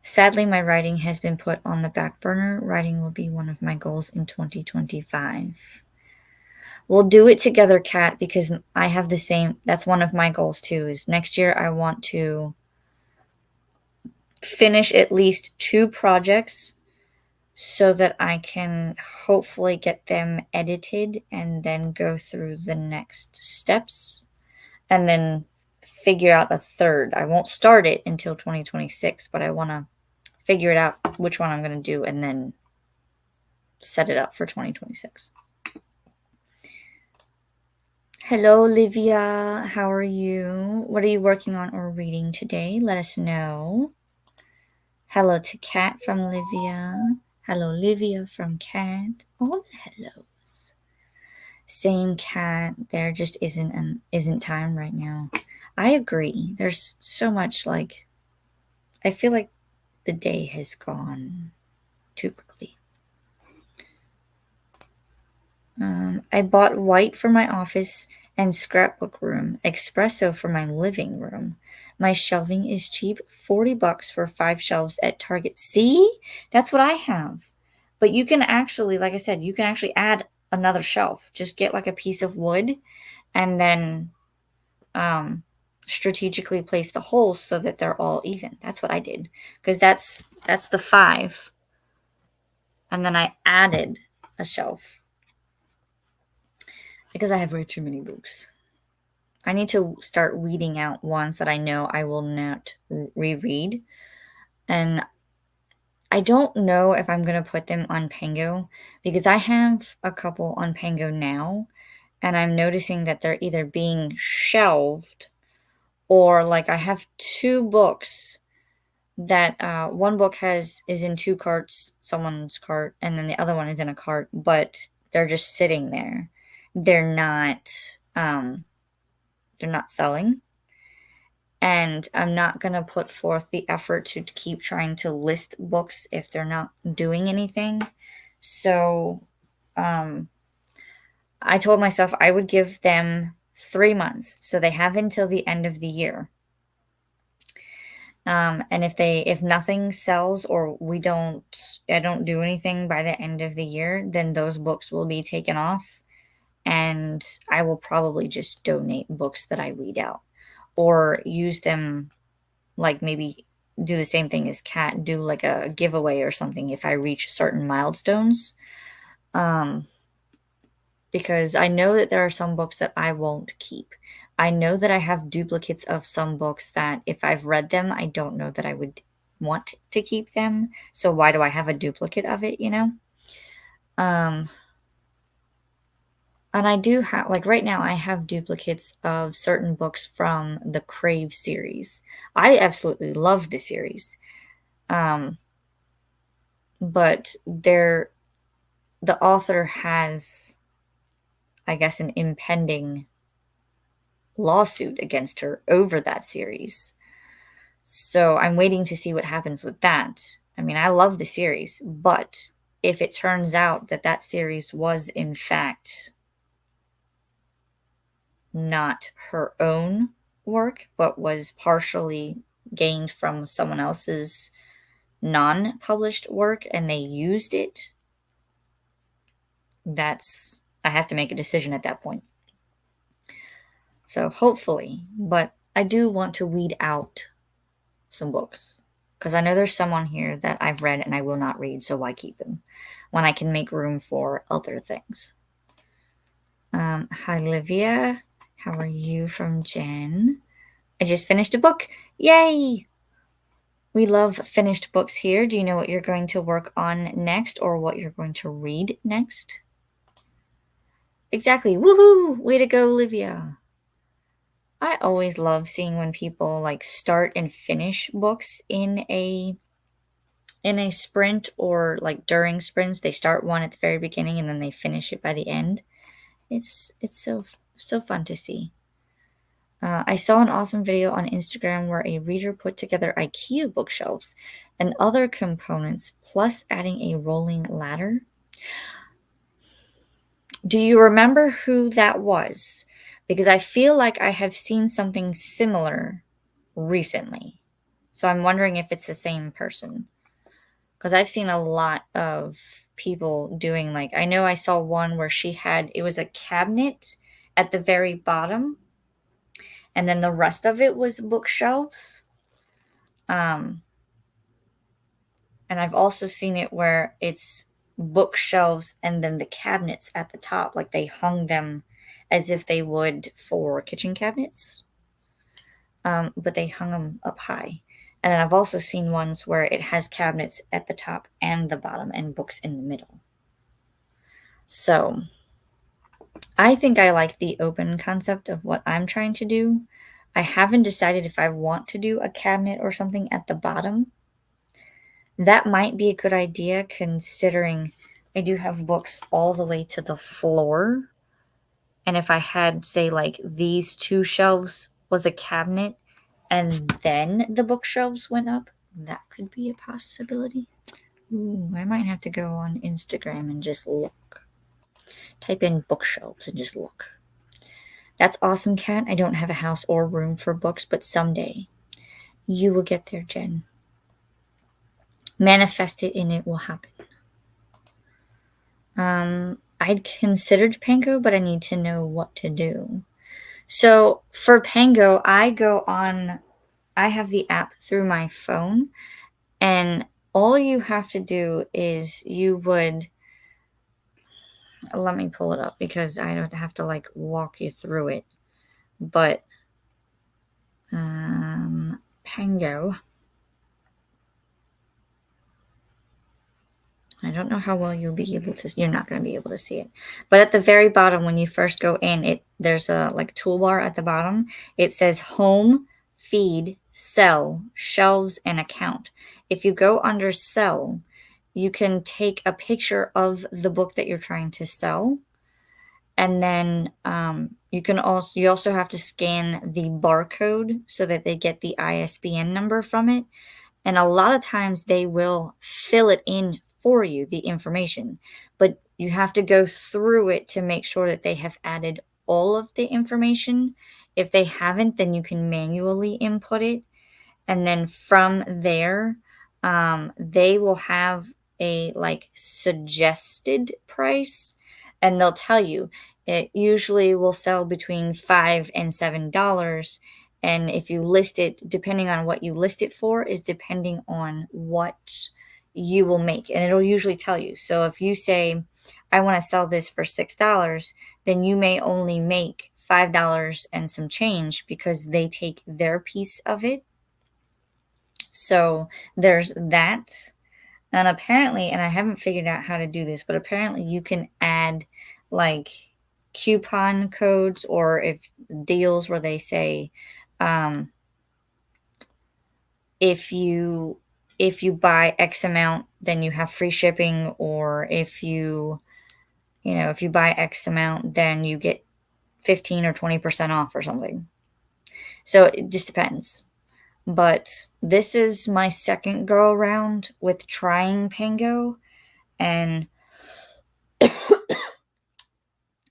Sadly, my writing has been put on the back burner. Writing will be one of my goals in 2025. We'll do it together, Kat, because I have the same. That's one of my goals too. Is next year I want to finish at least 2 projects so that I can hopefully get them edited and then go through the next steps and then figure out a third. I won't start it until 2026, but I want to figure it out which one I'm going to do and then set it up for 2026. Hello, Livia. How are you? What are you working on or reading today? Let us know. Hello to Kat from Livia. Hello, Livia from Kat. All the hellos. Same, Kat. There just isn't time right now. I agree. There's so much, like, I feel like the day has gone too quickly. I bought white for my office and scrapbook room, espresso for my living room. My shelving is cheap, $40 for 5 shelves at Target. See? That's what I have. But you can actually, like I said, you can actually add another shelf. Just get like a piece of wood and then strategically place the holes so that they're all even. That's what I did because that's the 5. And then I added a shelf because I have way too many books. I need to start weeding out ones that I know I will not reread. And I don't know if I'm going to put them on Pango because I have a couple on Pango now, and I'm noticing that they're either being shelved or like I have two books that one book is in two carts, someone's cart, and then the other one is in a cart, but they're just sitting there. They're not um, they're not selling, and I'm not going to put forth the effort to keep trying to list books if they're not doing anything. So I told myself I would give them 3 months. So they have until the end of the year. And if nothing sells or I don't do anything by the end of the year, then those books will be taken off, and I will probably just donate books that I read out or use them, like maybe do the same thing as Cat, do like a giveaway or something if I reach certain milestones. Um, because I know that there are some books that I won't keep. I know that I have duplicates of some books that if I've read them, I don't know that I would want to keep them. So why do I have a duplicate of it, you know? Um, and I do have, like right now, I have duplicates of certain books from the Crave series. I absolutely love the series. Um, but the author has, I guess, an impending lawsuit against her over that series. So I'm waiting to see what happens with that. I mean, I love the series, but if it turns out that that series was in fact not her own work, but was partially gained from someone else's non published work and they used it, I have to make a decision at that point. So hopefully, but I do want to weed out some books because I know there's some on here that I've read and I will not read, so why keep them when I can make room for other things? Hi, Livia. How are you? From Jen. I just finished a book. Yay! We love finished books here. Do you know what you're going to work on next or what you're going to read next? Exactly. Woohoo! Way to go, Livia. I always love seeing when people like start and finish books in a sprint or like during sprints. They start one at the very beginning and then they finish it by the end. It's so fun to see. I saw an awesome video on Instagram where a reader put together IKEA bookshelves and other components, plus adding a rolling ladder. Do you remember who that was? Because I feel like I have seen something similar recently. So I'm wondering if it's the same person. Because I've seen a lot of people doing, like, I know I saw one where it was a cabinet at the very bottom, and then the rest of it was bookshelves. Um, and I've also seen it where it's bookshelves and then the cabinets at the top, like they hung them as if they would for kitchen cabinets, but they hung them up high. And then I've also seen ones where it has cabinets at the top and the bottom and books in the middle. So I think I like the open concept of what I'm trying to do. I haven't decided if I want to do a cabinet or something at the bottom. That might be a good idea considering I do have books all the way to the floor. And if I had, say, like these two shelves was a cabinet and then the bookshelves went up, that could be a possibility. Ooh, I might have to go on Instagram and just look. Type in bookshelves and just look. That's awesome, Kat. I don't have a house or room for books, but someday you will get there, Jen. Manifest it and it will happen. I'd considered Pango, but I need to know what to do. So for Pango, I have the app through my phone, and all you have to do is you would, let me pull it up because I don't have to like walk you through it. But Pango. I don't know how well you'll be able to. You're not going to be able to see it, but at the very bottom, when you first go in, there's a like toolbar at the bottom. It says Home, Feed, Sell, Shelves, and Account. If you go under Sell, you can take a picture of the book that you're trying to sell, and then you also have to scan the barcode so that they get the ISBN number from it. And a lot of times they will fill it in for you, the information, but you have to go through it to make sure that they have added all of the information. If they haven't, then you can manually input it. And then from there, they will have a like suggested price, and they'll tell you it usually will sell between $5 and $7. And if you list it, depending on what you list it for, is depending on what you will make. And it'll usually tell you. So if you say, I want to sell this for $6, then you may only make $5 and some change because they take their piece of it. So there's that. And apparently, and I haven't figured out how to do this, but apparently you can add like coupon codes, or if deals where they say, if you buy X amount, then you have free shipping, or if you buy X amount, then you get 15 or 20% off or something. So it just depends. But this is my second go around with trying Pango, and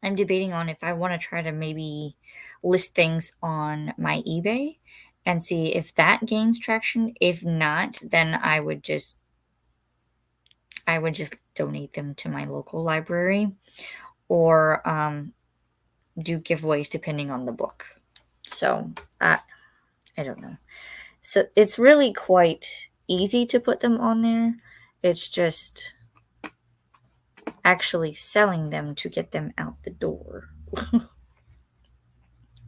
I'm debating on if I want to try to maybe list things on my eBay and see if that gains traction. If not, then I would just donate them to my local library, or do giveaways depending on the book. So I don't know. So it's really quite easy to put them on there. It's just actually selling them to get them out the door.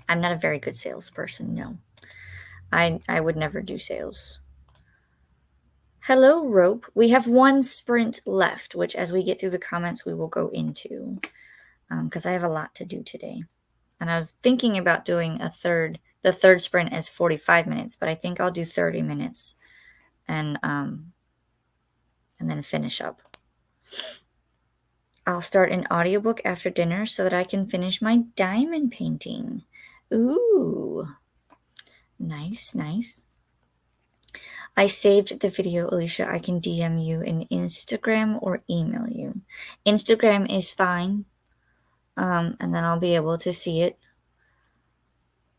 I'm not a very good salesperson, no. I would never do sales. Hello, Rope. We have one sprint left, which as we get through the comments, we will go into, because I have a lot to do today. And I was thinking about doing the third sprint as 45 minutes, but I think I'll do 30 minutes and then finish up. I'll start an audiobook after dinner so that I can finish my diamond painting. Ooh. Nice, nice. I saved the video, Alicia. I can DM you in Instagram or email you. Instagram is fine. And then I'll be able to see it.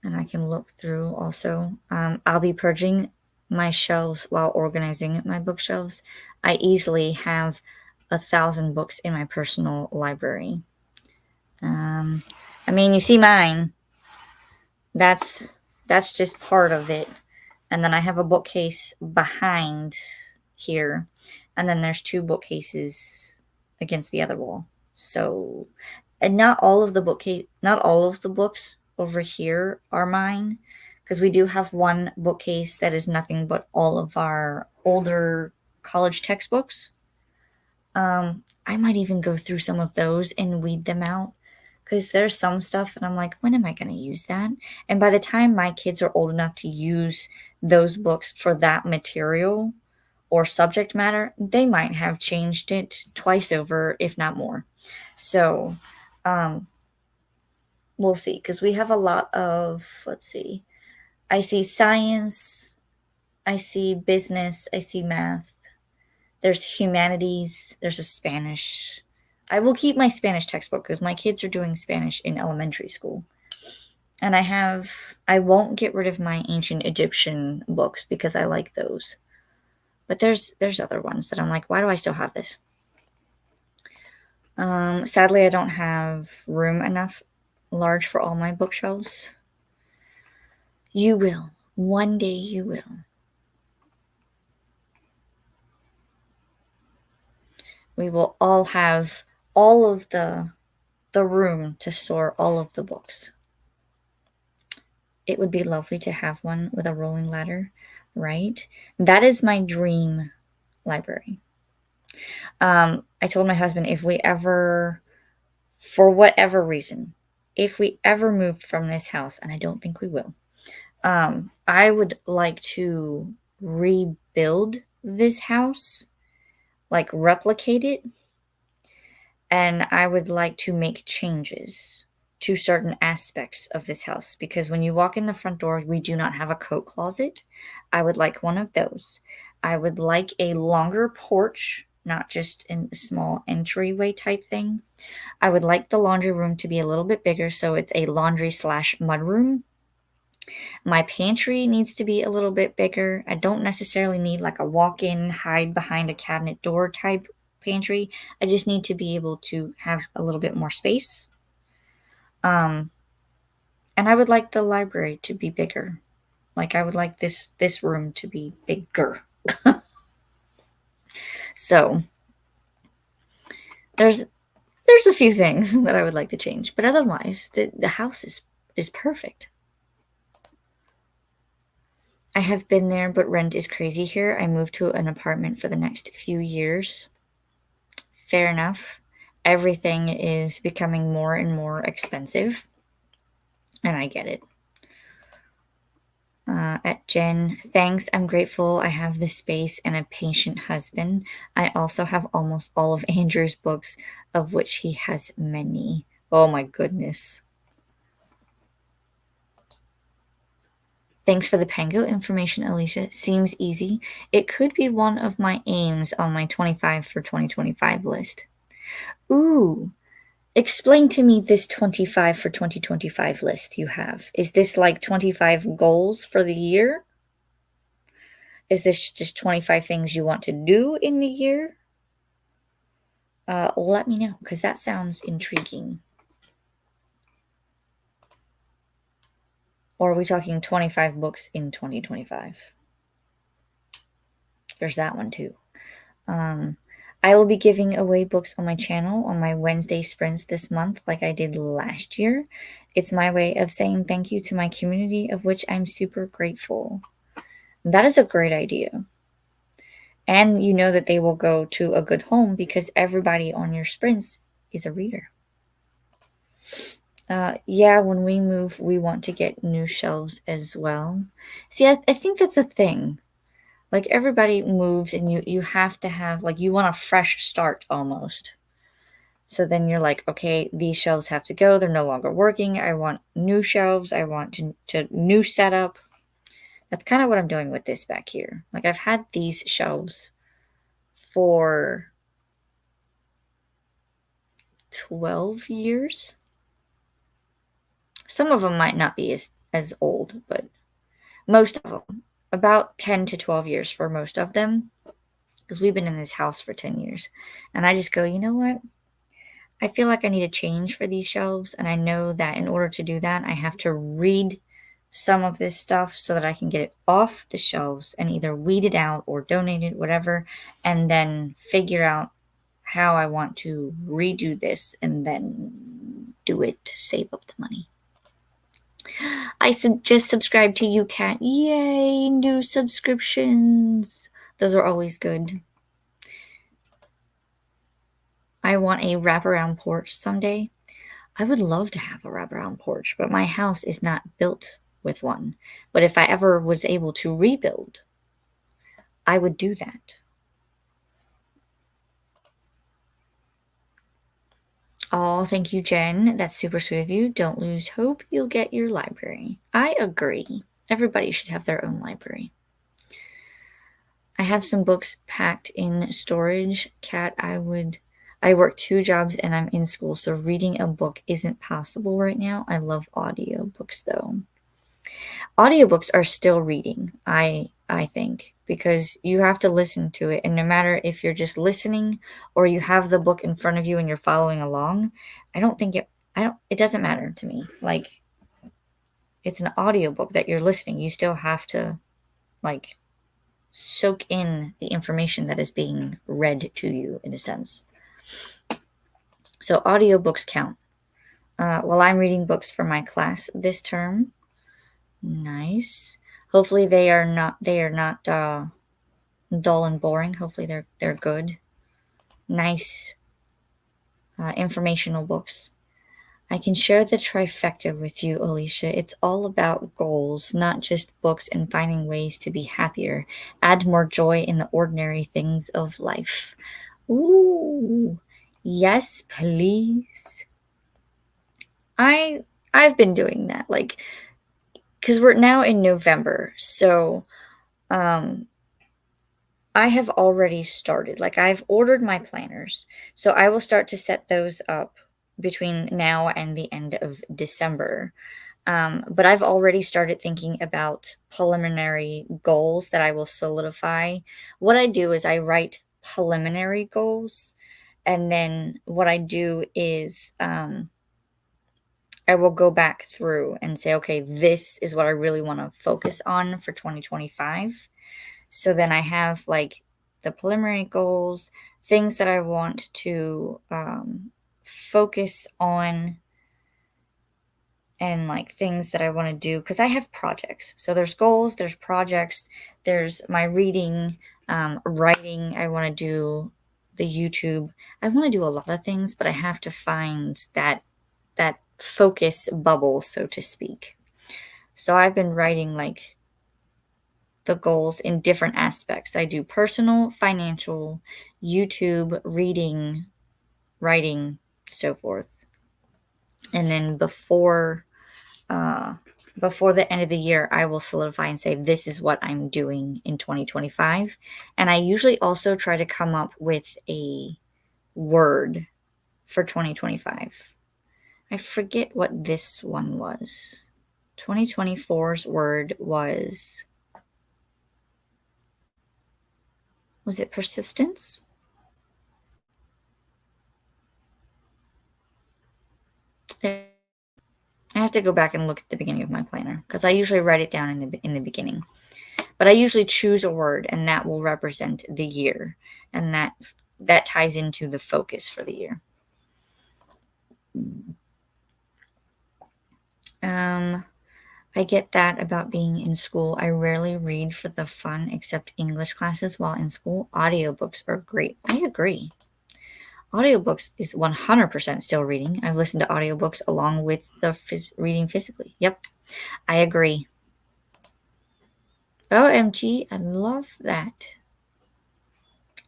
And I can look through also. I'll be purging my shelves while organizing my bookshelves. I easily have 1,000 books in my personal library. I mean, you see mine. That's just part of it. And then I have a bookcase behind here. And then there's 2 bookcases against the other wall. So, and not all of the books over here are mine, because we do have one bookcase that is nothing but all of our older college textbooks. I might even go through some of those and weed them out, because there's some stuff and I'm like, when am I going to use that? And by the time my kids are old enough to use those books for that material or subject matter, they might have changed it twice over, if not more. So we'll see, because we have a lot of, let's see, I see science, I see business, I see math, there's humanities, there's a Spanish. I will keep my Spanish textbook because my kids are doing Spanish in elementary school. And I won't get rid of my ancient Egyptian books because I like those. But there's other ones that I'm like, why do I still have this? Sadly, I don't have room enough large for all my bookshelves. You will. One day you will. We will all have all of the room to store all of the books. It would be lovely to have one with a rolling ladder, right? That is my dream library. I told my husband if we ever, for whatever reason, if we ever moved from this house, and I don't think we will, I would like to rebuild this house, like replicate it, and I would like to make changes to certain aspects of this house because when you walk in the front door, we do not have a coat closet. I would like one of those. I would like a longer porch, not just in a small entryway type thing. I would like the laundry room to be a little bit bigger so it's a laundry slash mud room. My pantry needs to be a little bit bigger. I don't necessarily need like a walk in, hide behind a cabinet door type pantry. I just need to be able to have a little bit more space. Um, and I would like the library to be bigger. Like I would like this room to be bigger. So there's a few things that I would like to change, but otherwise the house is perfect. I have been there, but rent is crazy here. I moved to an apartment for the next few years. Fair enough. Everything is becoming more and more expensive, and I get it. At Jen, thanks. I'm grateful I have the space and a patient husband. I also have almost all of Andrew's books, of which he has many. Oh my goodness. Thanks for the Pango information, Alicia. Seems easy. It could be one of my aims on my 25 for 2025 list. Ooh, explain to me this 25 for 2025 list you have. Is this like 25 goals for the year? Is this just 25 things you want to do in the year? Let me know because that sounds intriguing. Or are we talking 25 books in 2025? There's that one too. I will be giving away books on my channel on my Wednesday sprints this month, like I did last year. It's my way of saying thank you to my community, of which I'm super grateful. That is a great idea. And you know that they will go to a good home because everybody on your sprints is a reader. Yeah, when we move, we want to get new shelves as well. See, I think that's a thing. Like everybody moves and you have to have like you want a fresh start almost. So then you're like, okay, these shelves have to go. They're no longer working. I want new shelves. I want to new setup. That's kind of what I'm doing with this back here. Like I've had these shelves for 12 years. Some of them might not be as old, but most of them, about 10 to 12 years for most of them, because we've been in this house for 10 years. And I just go, you know what? I feel like I need a change for these shelves. And I know that in order to do that, I have to read some of this stuff so that I can get it off the shelves and either weed it out or donate it, whatever, and then figure out how I want to redo this and then do it to save up the money. I just subscribed to you, Kat. Yay, new subscriptions. Those are always good. I want a wraparound porch someday. I would love to have a wraparound porch, but my house is not built with one. But if I ever was able to rebuild, I would do that. Oh, thank you, Jen. That's super sweet of you. Don't lose hope. You'll get your library. I agree. Everybody should have their own library. I have some books packed in storage. Kat, I work 2 jobs and I'm in school, so reading a book isn't possible right now. I love audiobooks though. Audiobooks are still reading, I think, because you have to listen to it, and no matter if you're just listening or you have the book in front of you and you're following along, it doesn't matter to me. Like it's an audiobook that you're listening. You still have to like soak in the information that is being read to you, in a sense. So audiobooks count. Well, I'm reading books for my class this term. Nice. Hopefully they are not dull and boring. Hopefully they're good. Nice informational books. I can share the trifecta with you, Alicia. It's all about goals, not just books, and finding ways to be happier. Add more joy in the ordinary things of life. Ooh. Yes, please. I I've been doing that, like, because we're now in November, so um I have already started. Like, I've ordered my planners, so I will start to set those up between now and the end of December. But I've already started thinking about preliminary goals that I will solidify. What I do is I write preliminary goals, and then what I do is I will go back through and say, okay, this is what I really want to focus on for 2025. So then I have like the preliminary goals, things that I want to focus on, and like things that I want to do because I have projects. So there's goals, there's projects, there's my reading, writing. I want to do the YouTube. I want to do a lot of things, but I have to find that focus bubble, so to speak. So I've been writing like the goals in different aspects. I do personal, financial, YouTube, reading, writing, so forth. And then uh, before the end of the year, I will solidify and say, this is what I'm doing in 2025. And I usually also try to come up with a word for 2025. I forget what this one was. 2024's word was it persistence? I have to go back and look at the beginning of my planner because I usually write it down in the beginning. But I usually choose a word, and that will represent the year, and that ties into the focus for the year. I get that about being in school. I rarely read for the fun except English classes while in school. Audiobooks are great. I agree. Audiobooks is 100% still reading. I've listened to audiobooks along with the reading physically. Yep, I agree. OMG, I love that.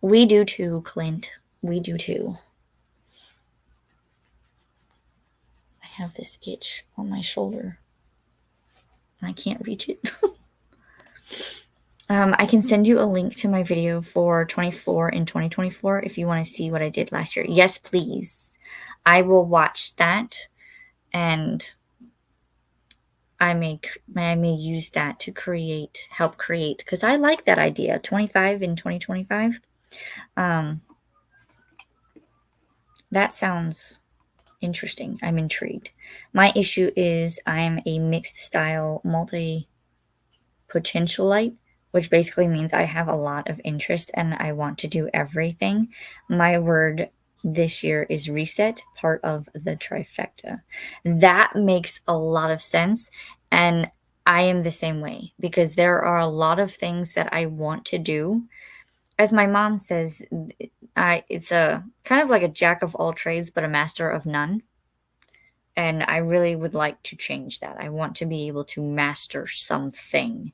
We do too, Clint. We do too. I have this itch on my shoulder, and I can't reach it. I can send you a link to my video for 24 in 2024 if you want to see what I did last year. Yes, please. I will watch that, and I may use that to help create, because I like that idea. 25 in 2025. That sounds interesting. I'm intrigued. My issue is I'm a mixed style multi potentialite, which basically means I have a lot of interest and I want to do everything. My word this year is reset, part of the trifecta. That makes a lot of sense. And I am the same way because there are a lot of things that I want to do. As my mom says, it's a kind of like a jack of all trades, but a master of none. And I really would like to change that. I want to be able to master something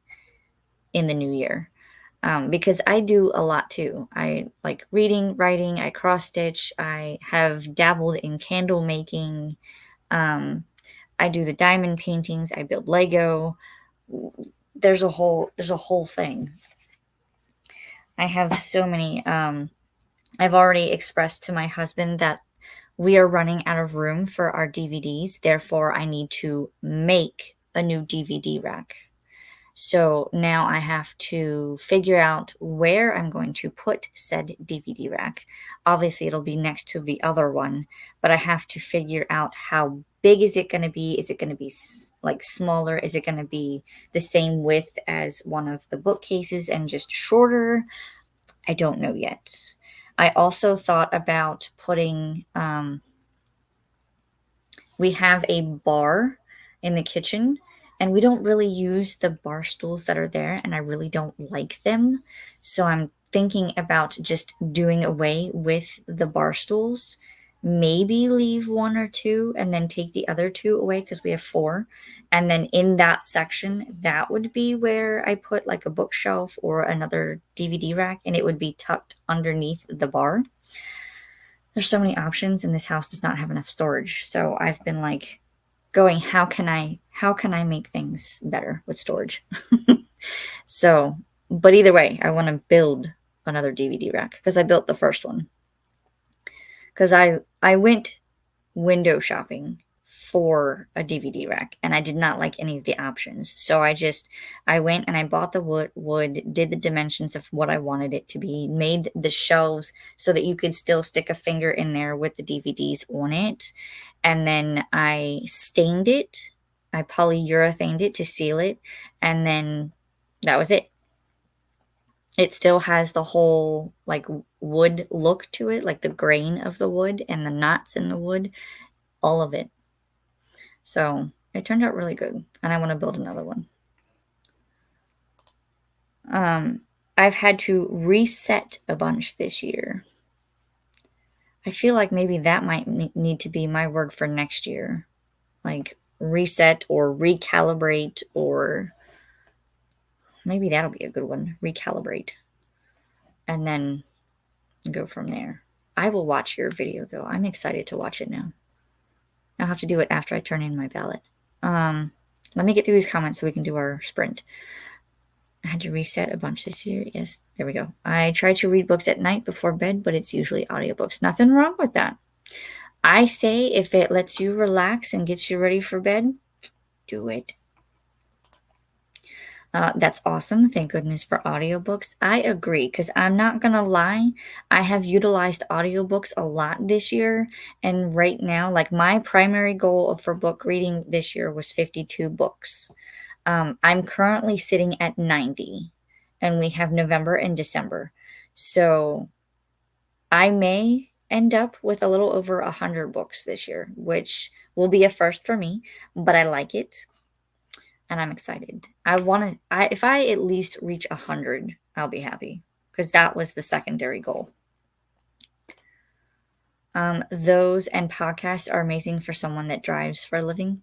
in the new year. Because I do a lot too. I like reading, writing, I cross stitch, I have dabbled in candle making, I do the diamond paintings, I build Lego. There's a whole thing. I have so many. I've already expressed to my husband that we are running out of room for our DVDs. Therefore, I need to make a new DVD rack. So now I have to figure out where I'm going to put said DVD rack. Obviously, it'll be next to the other one, but I have to figure out how big is it going to be? Is it going to be like smaller? Is it going to be the same width as one of the bookcases and just shorter? I don't know yet. I also thought about putting, we have a bar in the kitchen, and we don't really use the bar stools that are there, and I really don't like them. So I'm thinking about just doing away with the bar stools, maybe leave one or two and then take the other two away because we have four. And then in that section, that would be where I put like a bookshelf or another DVD rack, and it would be tucked underneath the bar. There's so many options, and this house does not have enough storage. So I've been like going, how can I make things better with storage? So, but either way, I want to build another DVD rack because I built the first one. Because I went window shopping for a DVD rack, and I did not like any of the options. So I went and I bought the wood, did the dimensions of what I wanted it to be, made the shelves so that you could still stick a finger in there with the DVDs on it. And then I stained it. I polyurethaned it to seal it, and then that was it. It still has the whole like wood look to it, like the grain of the wood and the knots in the wood, all of it. So it turned out really good, and I want to build another one. I've had to reset a bunch this year. I feel like maybe that might need to be my word for next year, like reset or recalibrate, or maybe that'll be a good one. Recalibrate, and then go from there. I will watch your video though. I'm excited to watch it now. I'll have to do it after I turn in my ballot. Let me get through these comments so we can do our sprint. I had to reset a bunch this year. Yes, there we go. I try to read books at night before bed, but it's usually audiobooks. Nothing wrong with that. I say if it lets you relax and gets you ready for bed, do it. That's awesome. Thank goodness for audiobooks. I agree, because I'm not going to lie. I have utilized audiobooks a lot this year. And right now, like my primary goal for book reading this year was 52 books. I'm currently sitting at 90, and we have November and December. So I may end up with a little over 100 books this year, which will be a first for me, but I like it and I'm excited. If I at least reach 100, I'll be happy because that was the secondary goal. Those and podcasts are amazing for someone that drives for a living.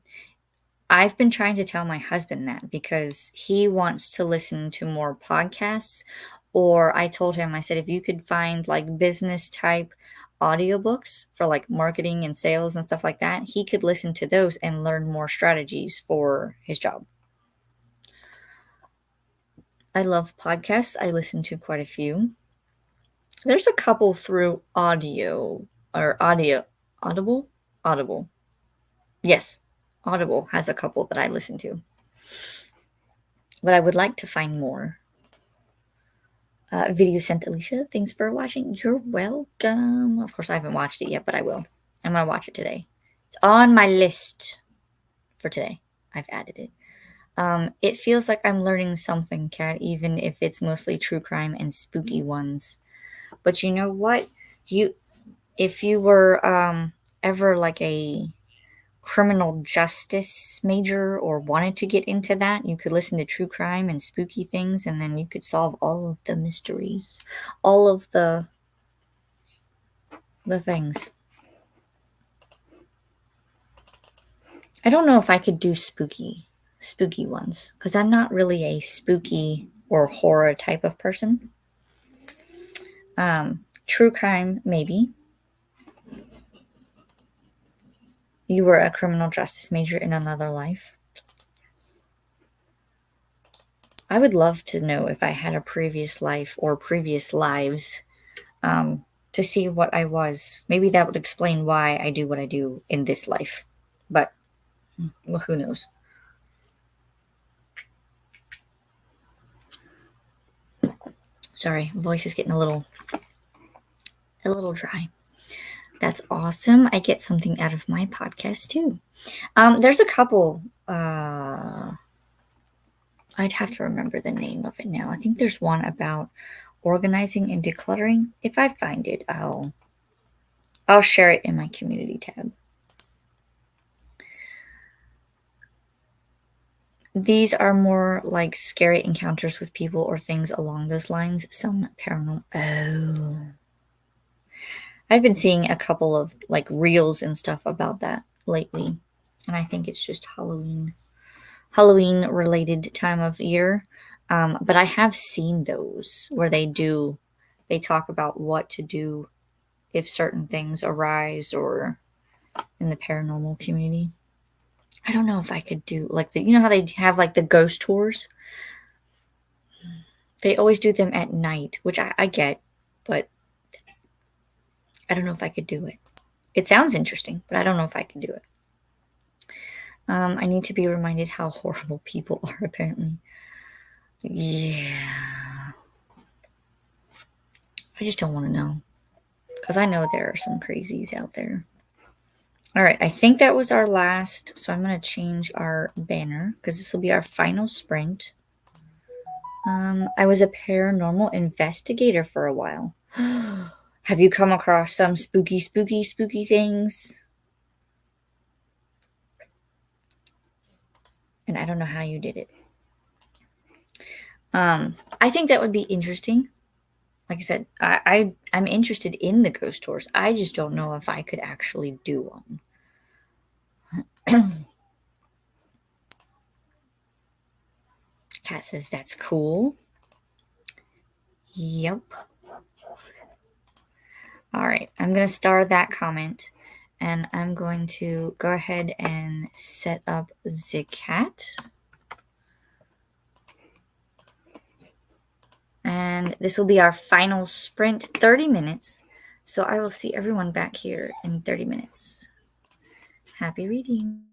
I've been trying to tell my husband that because he wants to listen to more podcasts. Or I told him, I said, if you could find like business type audiobooks for like marketing and sales and stuff like that, he could listen to those and learn more strategies for his job. I love podcasts. I listen to quite a few. There's a couple through audio or Audible. Yes, Audible has a couple that I listen to, but I would like to find more. Video sent Alicia. Thanks for watching. You're welcome. Of course, I haven't watched it yet, but I will. I'm going to watch it today. It's on my list for today. I've added it. It feels like I'm learning something, Kat, even if it's mostly true crime and spooky ones. But you know what? If you were ever like a criminal justice major or wanted to get into that, you could listen to true crime and spooky things, and then you could solve all of the mysteries, all of the things. I don't know if I could do spooky ones because I'm not really a spooky or horror type of person. True crime, maybe. You were a criminal justice major in another life. Yes. I would love to know if I had a previous life or previous lives, to see what I was. Maybe that would explain why I do what I do in this life. But, well, who knows? Sorry, voice is getting a little dry. That's awesome. I get something out of my podcast too. There's a couple. I'd have to remember the name of it now. I think there's one about organizing and decluttering. If I find it, I'll share it in my community tab. These are more like scary encounters with people or things along those lines. Some paranormal. Oh. I've been seeing a couple of like reels and stuff about that lately. And I think it's just Halloween related time of year. But I have seen those where they talk about what to do if certain things arise or in the paranormal community. I don't know if I could do like you know how they have like the ghost tours? They always do them at night, which I get, but I don't know if I could do it. It sounds interesting, but I don't know if I could do it. I need to be reminded how horrible people are, apparently. Yeah. I just don't want to know. Because I know there are some crazies out there. All right, I think that was our last. So I'm going to change our banner because this will be our final sprint. I was a paranormal investigator for a while. Have you come across some spooky things? And I don't know how you did it. I think that would be interesting. Like I said, I'm interested in the ghost tours. I just don't know if I could actually do one. Kat says that's cool. Yep. All right, I'm going to star that comment and I'm going to go ahead and set up the cat. And this will be our final sprint, 30 minutes. So I will see everyone back here in 30 minutes. Happy reading.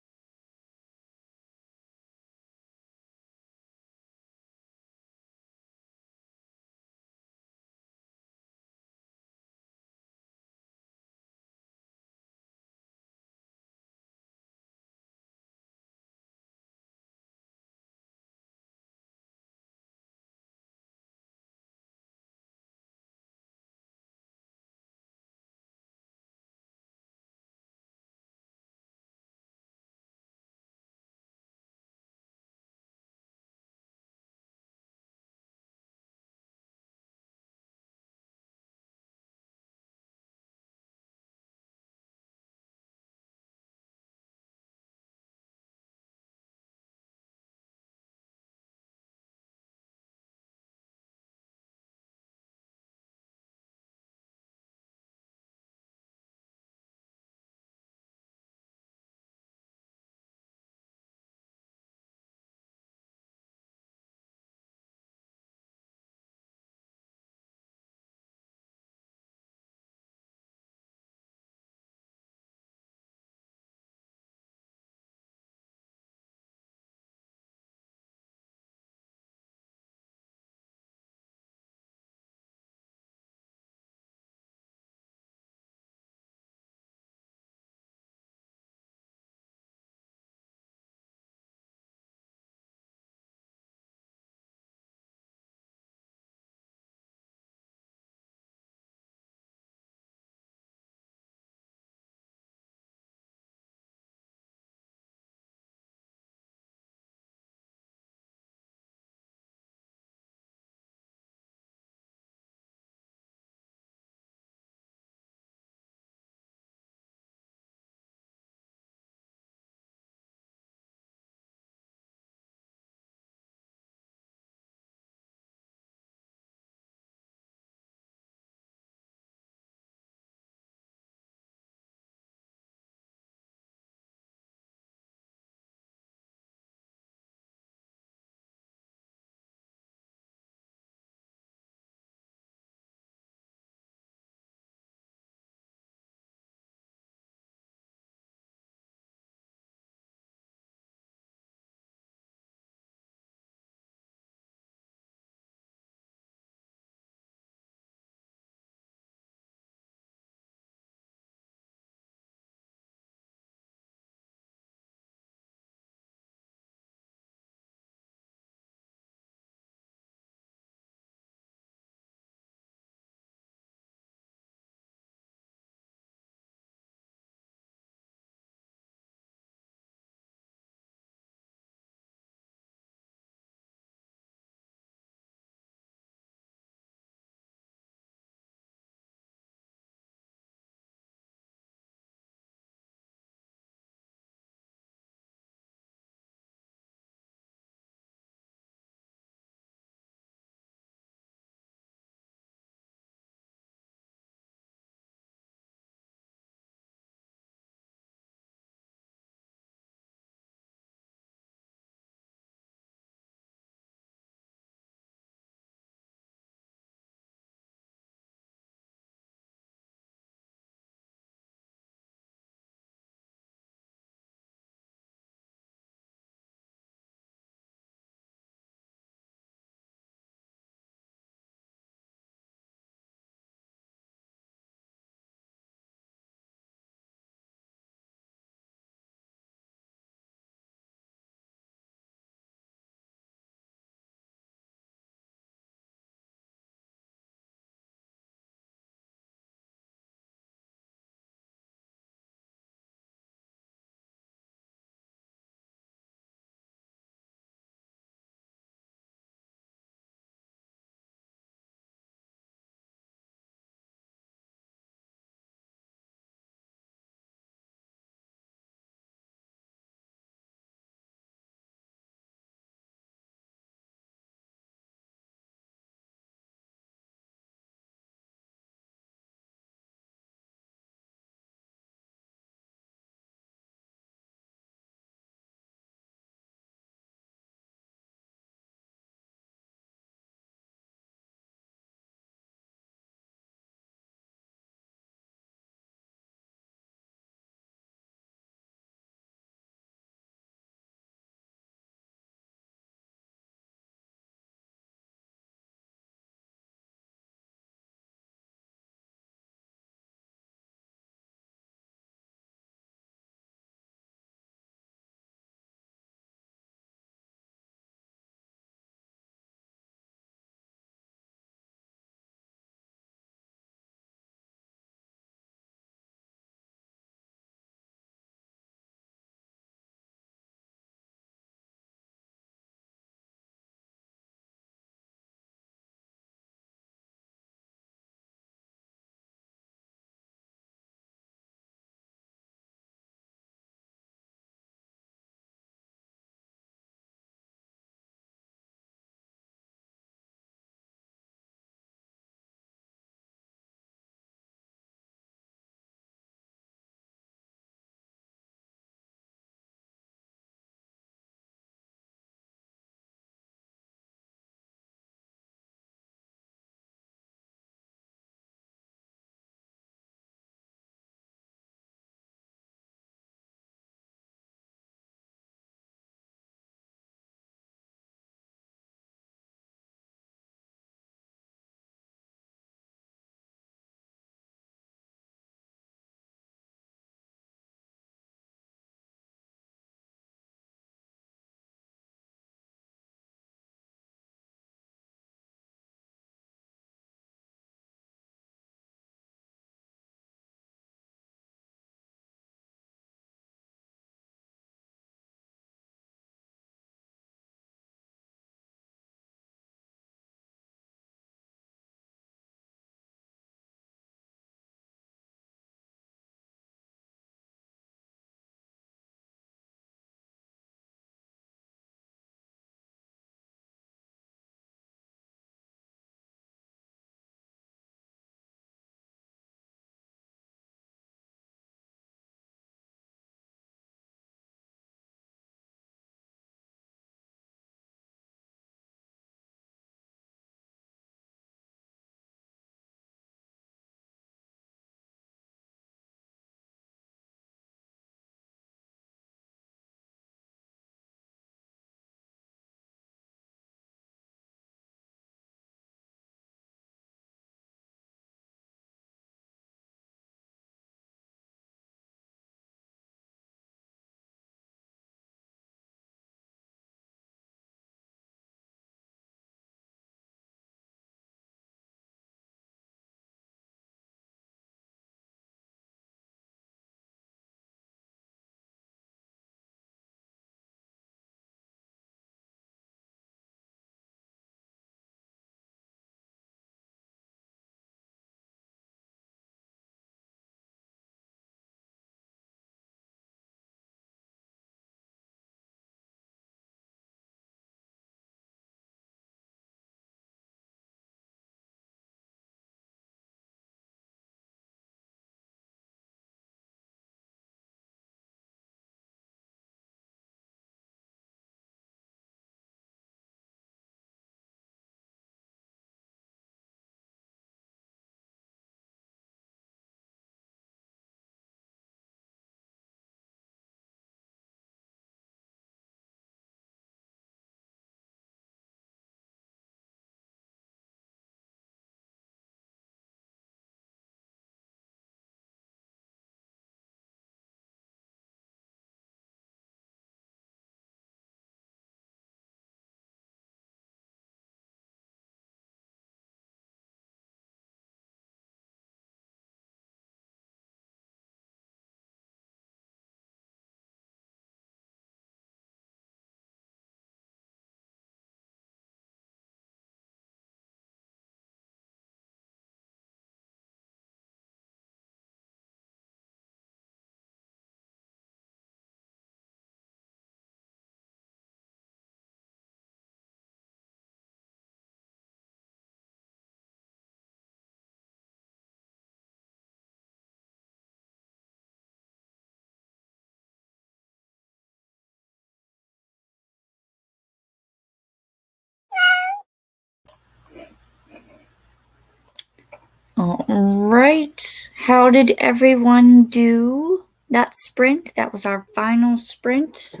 All right. How did everyone do that sprint? That was our final sprint.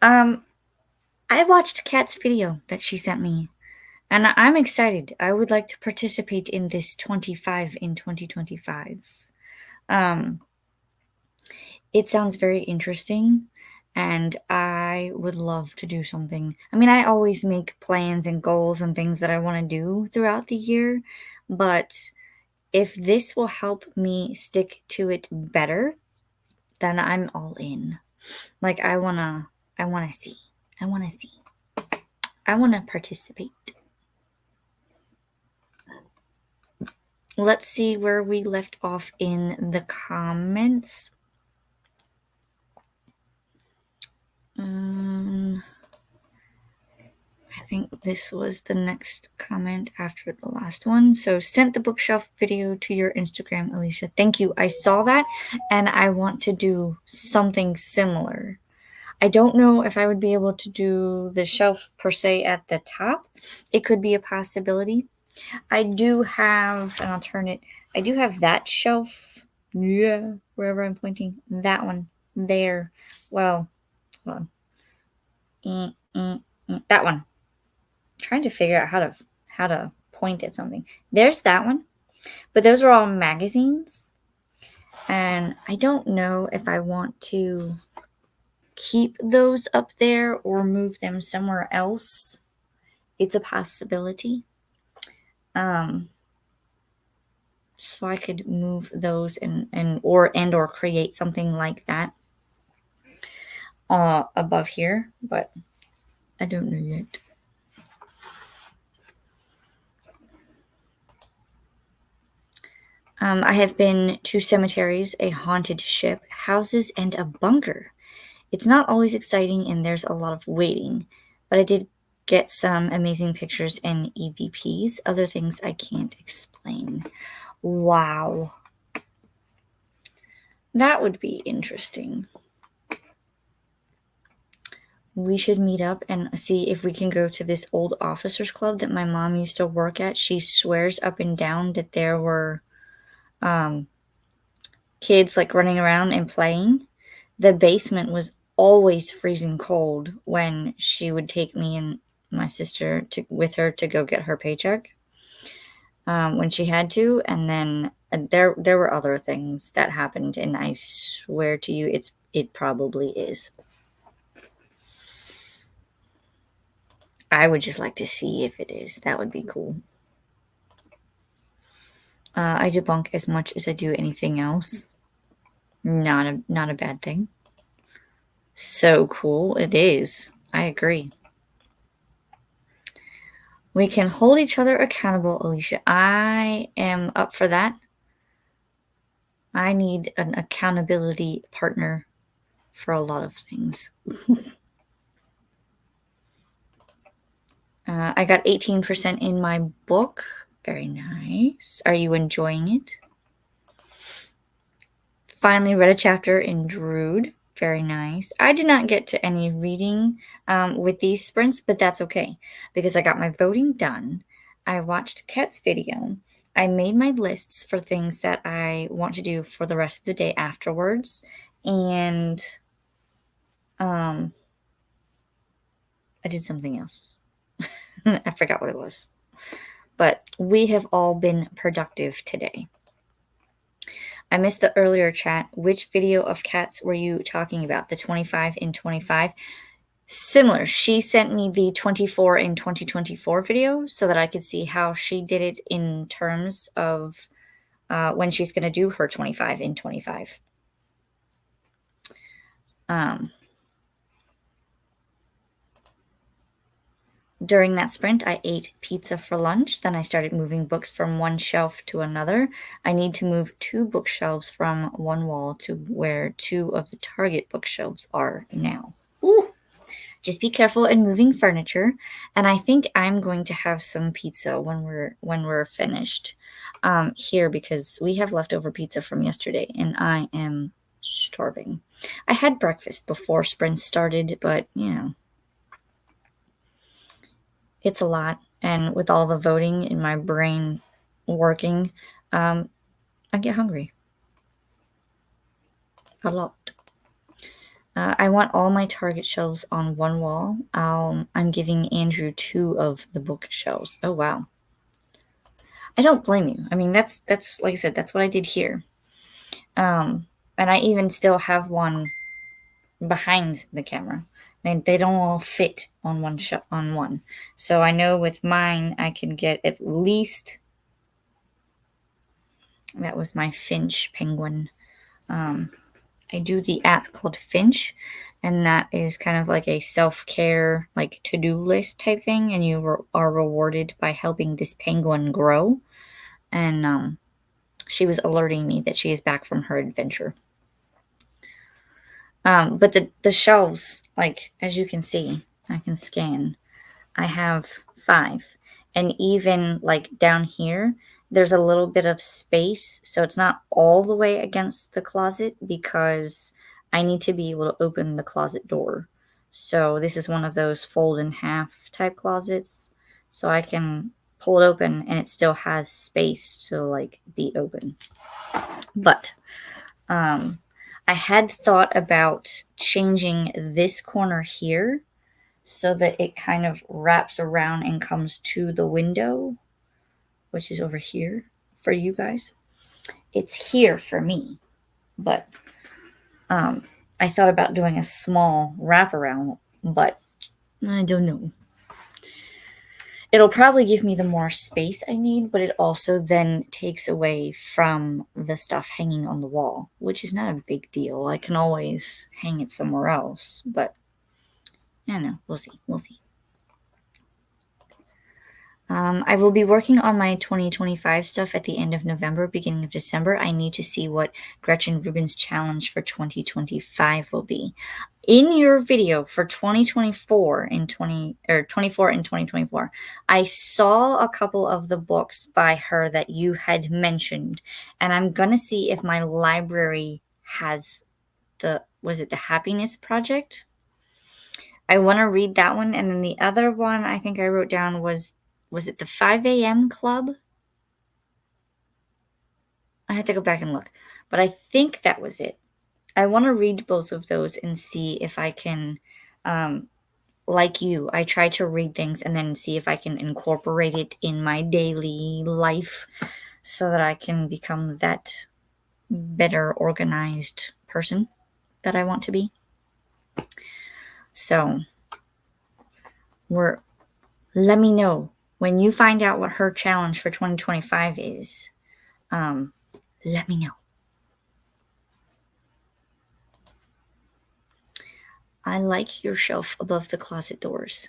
Um, I watched Kat's video that she sent me, and I'm excited. I would like to participate in this 25 in 2025. Um, it sounds very interesting, and I would love to do something. I mean, I always make plans and goals and things that I want to do throughout the year, but if this will help me stick to it better, then I'm all in. Like I wanna see. I wanna see. I wanna participate. Let's see where we left off in the comments. I think this was the next comment after the last one. So, sent the bookshelf video to your Instagram, Alicia. Thank you. I saw that and I want to do something similar. I don't know if I would be able to do the shelf per se at the top. It could be a possibility. I do have, and I'll turn it, I do have that shelf. Yeah, wherever I'm pointing. That one there. Well, hold on. That one. I'm trying to figure out how to point at something. There's that one. But those are all magazines. And I don't know if I want to keep those up there or move them somewhere else. It's a possibility. So I could move those and or create something like that above here, but I don't know yet. I have been to cemeteries, a haunted ship, houses, and a bunker. It's not always exciting and there's a lot of waiting, but I did get some amazing pictures and EVPs, other things I can't explain. Wow. That would be interesting. We should meet up and see if we can go to this old officers club that my mom used to work at. She swears up and down that there were kids like running around and playing. The basement was always freezing cold when she would take me and my sister with her to go get her paycheck when she had to, and then there were other things that happened, and I swear to you, it probably is. I would just like to see if it is. That would be cool. I debunk as much as I do anything else. Not a bad thing. So cool. It is. I agree. We can hold each other accountable, Alicia. I am up for that. I need an accountability partner for a lot of things. I got 18% in my book. Very nice. Are you enjoying it? Finally read a chapter in Drood. Very nice. I did not get to any reading with these sprints, but that's okay because I got my voting done. I watched Kat's video. I made my lists for things that I want to do for the rest of the day afterwards. And I did something else. I forgot what it was. But we have all been productive today. I missed the earlier chat. Which video of Kat's were you talking about? The 25 in 25? Similar. She sent me the 24 in 2024 video so that I could see how she did it in terms of when she's going to do her 25 in 25. During that sprint, I ate pizza for lunch. Then I started moving books from one shelf to another. I need to move 2 bookshelves from one wall to where 2 of the Target bookshelves are now. Ooh. Just be careful in moving furniture. And I think I'm going to have some pizza when we're finished here because we have leftover pizza from yesterday and I am starving. I had breakfast before sprint started, but it's a lot. And with all the voting in my brain working, I get hungry a lot. I want all my Target shelves on one wall. I'm giving Andrew 2 of the bookshelves. Oh, wow. I don't blame you. I mean, that's like I said, that's what I did here. And I even still have one behind the camera. They don't all fit on on one. So I know with mine, I can get at least, that was my Finch penguin. I do the app called Finch, and that is kind of like a self-care, like to-do list type thing, and you are rewarded by helping this penguin grow. And she was alerting me that she is back from her adventure. But the shelves, like as you can see, I can scan. I have 5, and even like down here, there's a little bit of space, so it's not all the way against the closet because I need to be able to open the closet door. So this is one of those fold in half type closets, so I can pull it open and it still has space to like be open. But I had thought about changing this corner here so that it kind of wraps around and comes to the window, which is over here for you guys. It's here for me, but I thought about doing a small wraparound, but I don't know. It'll probably give me the more space I need, but it also then takes away from the stuff hanging on the wall, which is not a big deal. I can always hang it somewhere else, but I don't know. We'll see. We'll see. I will be working on my 2025 stuff at the end of November, beginning of December. I need to see what Gretchen Rubin's challenge for 2025 will be. In your video for 2024 and 24 and 2024, I saw a couple of the books by her that you had mentioned, and I'm gonna see if my library has the Happiness Project. I want to read that one, and then the other one I think I wrote down was it the 5 a.m. Club? I had to go back and look, but I think that was it. I want to read both of those and see if I can, like you, I try to read things and then see if I can incorporate it in my daily life so that I can become that better organized person that I want to be. So, let me know when you find out what her challenge for 2025 is. Let me know. I like your shelf above the closet doors.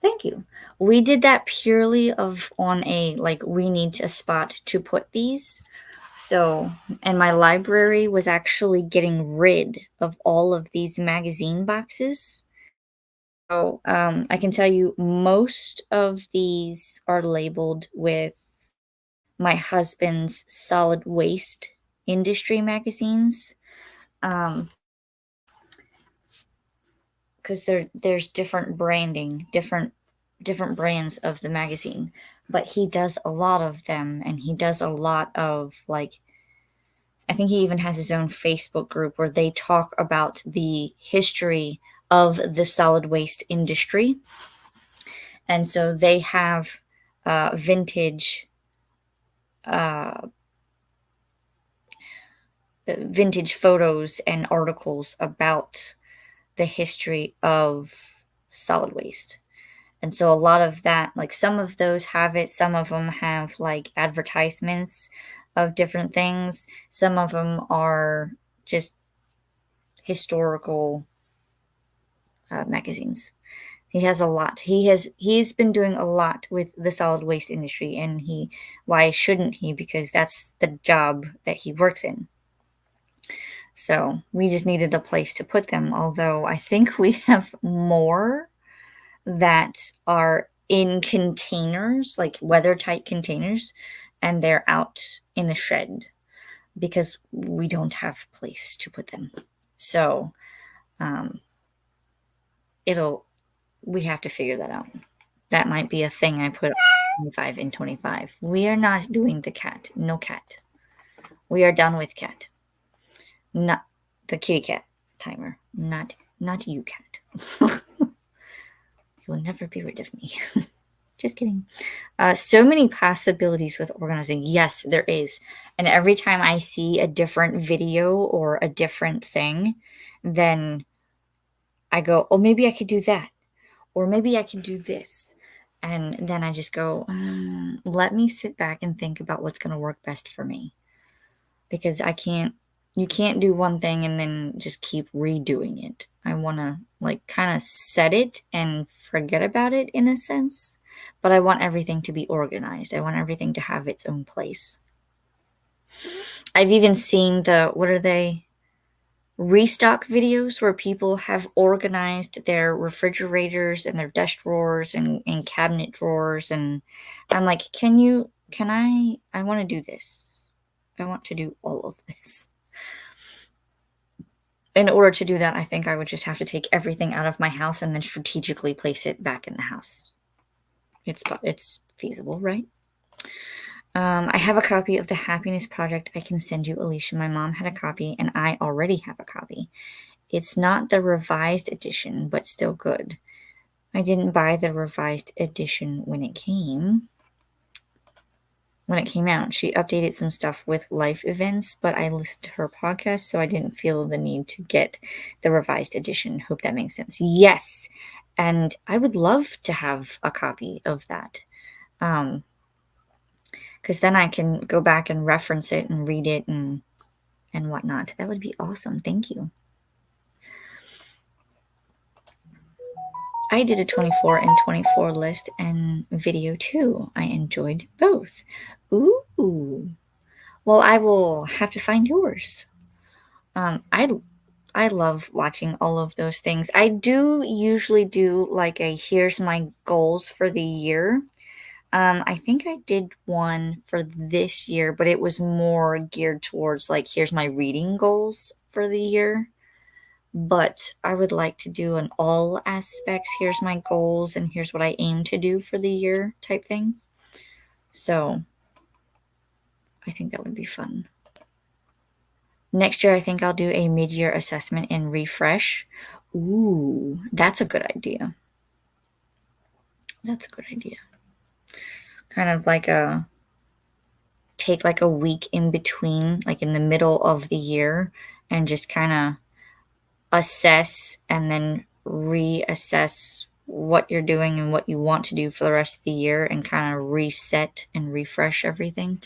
Thank you. We did that purely on a like we need a spot to put these. So, and my library was actually getting rid of all of these magazine boxes. So, I can tell you most of these are labeled with my husband's solid waste industry magazines. Because there's different branding, different brands of the magazine, but he does a lot of them, and he does a lot of like, I think he even has his own Facebook group where they talk about the history of the solid waste industry, and so they have vintage vintage photos and articles about the history of solid waste. And so a lot of that, like some of those have it, some of them have like advertisements of different things. Some of them are just historical magazines. He has a lot. He's been doing a lot with the solid waste industry, and why shouldn't he? Because that's the job that he works in. So we just needed a place to put them. Although I think we have more that are in containers, like weather tight containers, and they're out in the shed because we don't have place to put them. So we have to figure that out. That might be a thing I put on 25 and 25. We are not doing the cat. No cat. We are done with cat. Not the kitty cat timer. Not you, cat. You will never be rid of me. Just kidding. So many possibilities with organizing. Yes, there is. And every time I see a different video or a different thing, then I go, oh, maybe I could do that. Or maybe I can do this. And then I just go, let me sit back and think about what's going to work best for me. Because you can't do one thing and then just keep redoing it. I want to like kind of set it and forget about it in a sense, but I want everything to be organized. I want everything to have its own place. I've even seen what are they? Restock videos where people have organized their refrigerators and their desk drawers and cabinet drawers, and I'm like, can I want to do this. I want to do all of this. In order to do that, I think I would just have to take everything out of my house and then strategically place it back in the house. It's feasible, right? I have a copy of the Happiness Project I can send you, Alicia. My mom had a copy, and I already have a copy. It's not the revised edition, but still good. I didn't buy the revised edition when it came out. She updated some stuff with life events, but I listened to her podcast, so I didn't feel the need to get the revised edition. Hope that makes sense. Yes, and I would love to have a copy of that, because then I can go back and reference it and read it and whatnot. That would be awesome. Thank you. I did a 24 and 24 list and video too. I enjoyed both. Ooh. Well, I will have to find yours. I love watching all of those things. I do usually do like a here's my goals for the year. I think I did one for this year, but it was more geared towards like here's my reading goals for the year. But I would like to do an all aspects, here's my goals and here's what I aim to do for the year type thing. So I think that would be fun. Next year, I think I'll do a mid-year assessment and refresh. Ooh, that's a good idea. That's a good idea. Kind of like take like a week in between, like in the middle of the year, and just kind of assess and then reassess what you're doing and what you want to do for the rest of the year and kind of reset and refresh everything.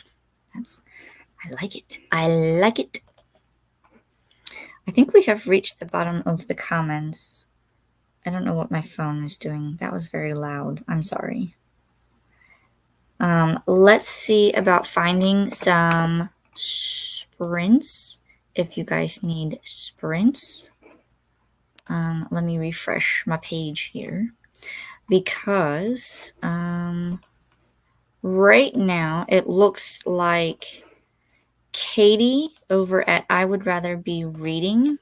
I like it. I like it. I think we have reached the bottom of the comments. I don't know what my phone is doing. That was very loud. I'm sorry. Let's see about finding some sprints. If you guys need sprints. Let me refresh my page here. Because right now it looks like Katie over at I Would Rather Be Reading.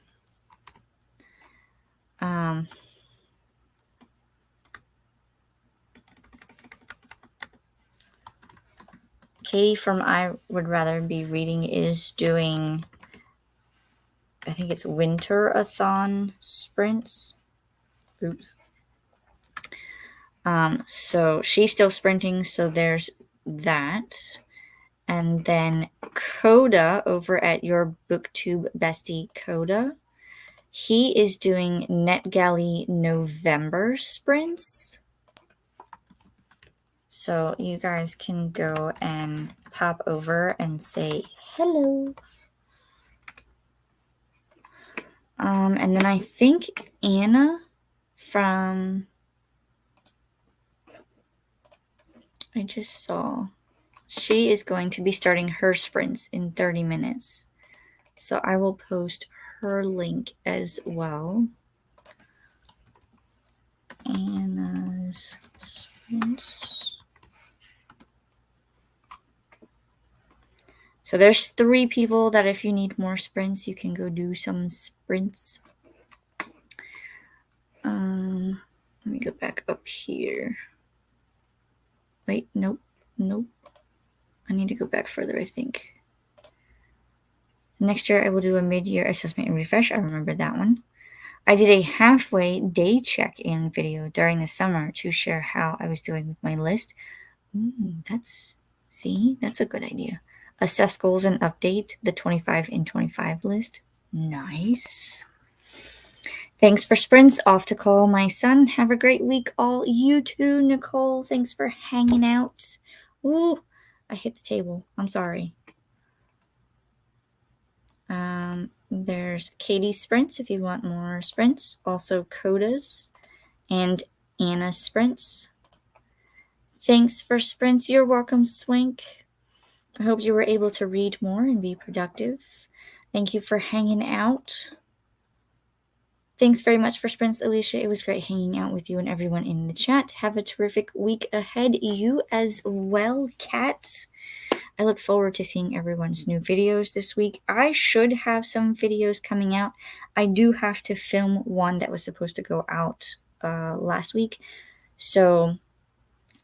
Katie from I Would Rather Be Reading is doing, I think it's Winter-a-thon sprints. Oops. So she's still sprinting, so there's that. And then Coda over at your BookTube bestie, Coda, he is doing NetGalley November sprints. So you guys can go and pop over and say hello. And then I think Anna from, I just saw, she is going to be starting her sprints in 30 minutes. So I will post her link as well. Anna's sprints. So there's 3 people that if you need more sprints, you can go do some sprints. Let me go back up here. Wait, nope. I need to go back further, I think. Next year, I will do a mid-year assessment and refresh. I remember that one. I did a halfway day check-in video during the summer to share how I was doing with my list. That's a good idea. Assess goals and update the 25 in 25 list. Nice. Thanks for sprints. Off to call my son. Have a great week, all. You too, Nicole. Thanks for hanging out. Ooh, I hit the table. I'm sorry. There's Katie's sprints if you want more sprints. Also Coda's and Anna's sprints. Thanks for sprints. You're welcome, Swink. I hope you were able to read more and be productive. Thank you for hanging out. Thanks very much for sprints, Alicia. It was great hanging out with you and everyone in the chat. Have a terrific week ahead. You as well, Kat. I look forward to seeing everyone's new videos this week. I should have some videos coming out. I do have to film one that was supposed to go out last week. So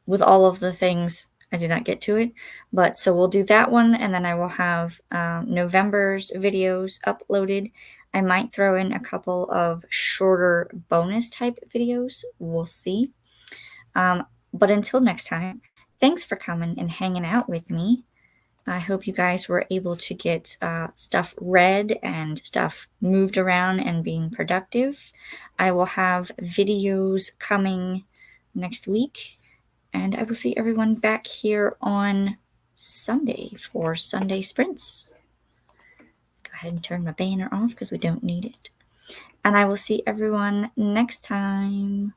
with all of the things, I did not get to it. But so we'll do that one, and then I will have November's videos uploaded. I might throw in a couple of shorter bonus type videos. We'll see. But until next time, thanks for coming and hanging out with me. I hope you guys were able to get stuff read and stuff moved around and being productive. I will have videos coming next week, and I will see everyone back here on Sunday for Sunday sprints. Go ahead and turn my banner off because we don't need it. And I will see everyone next time.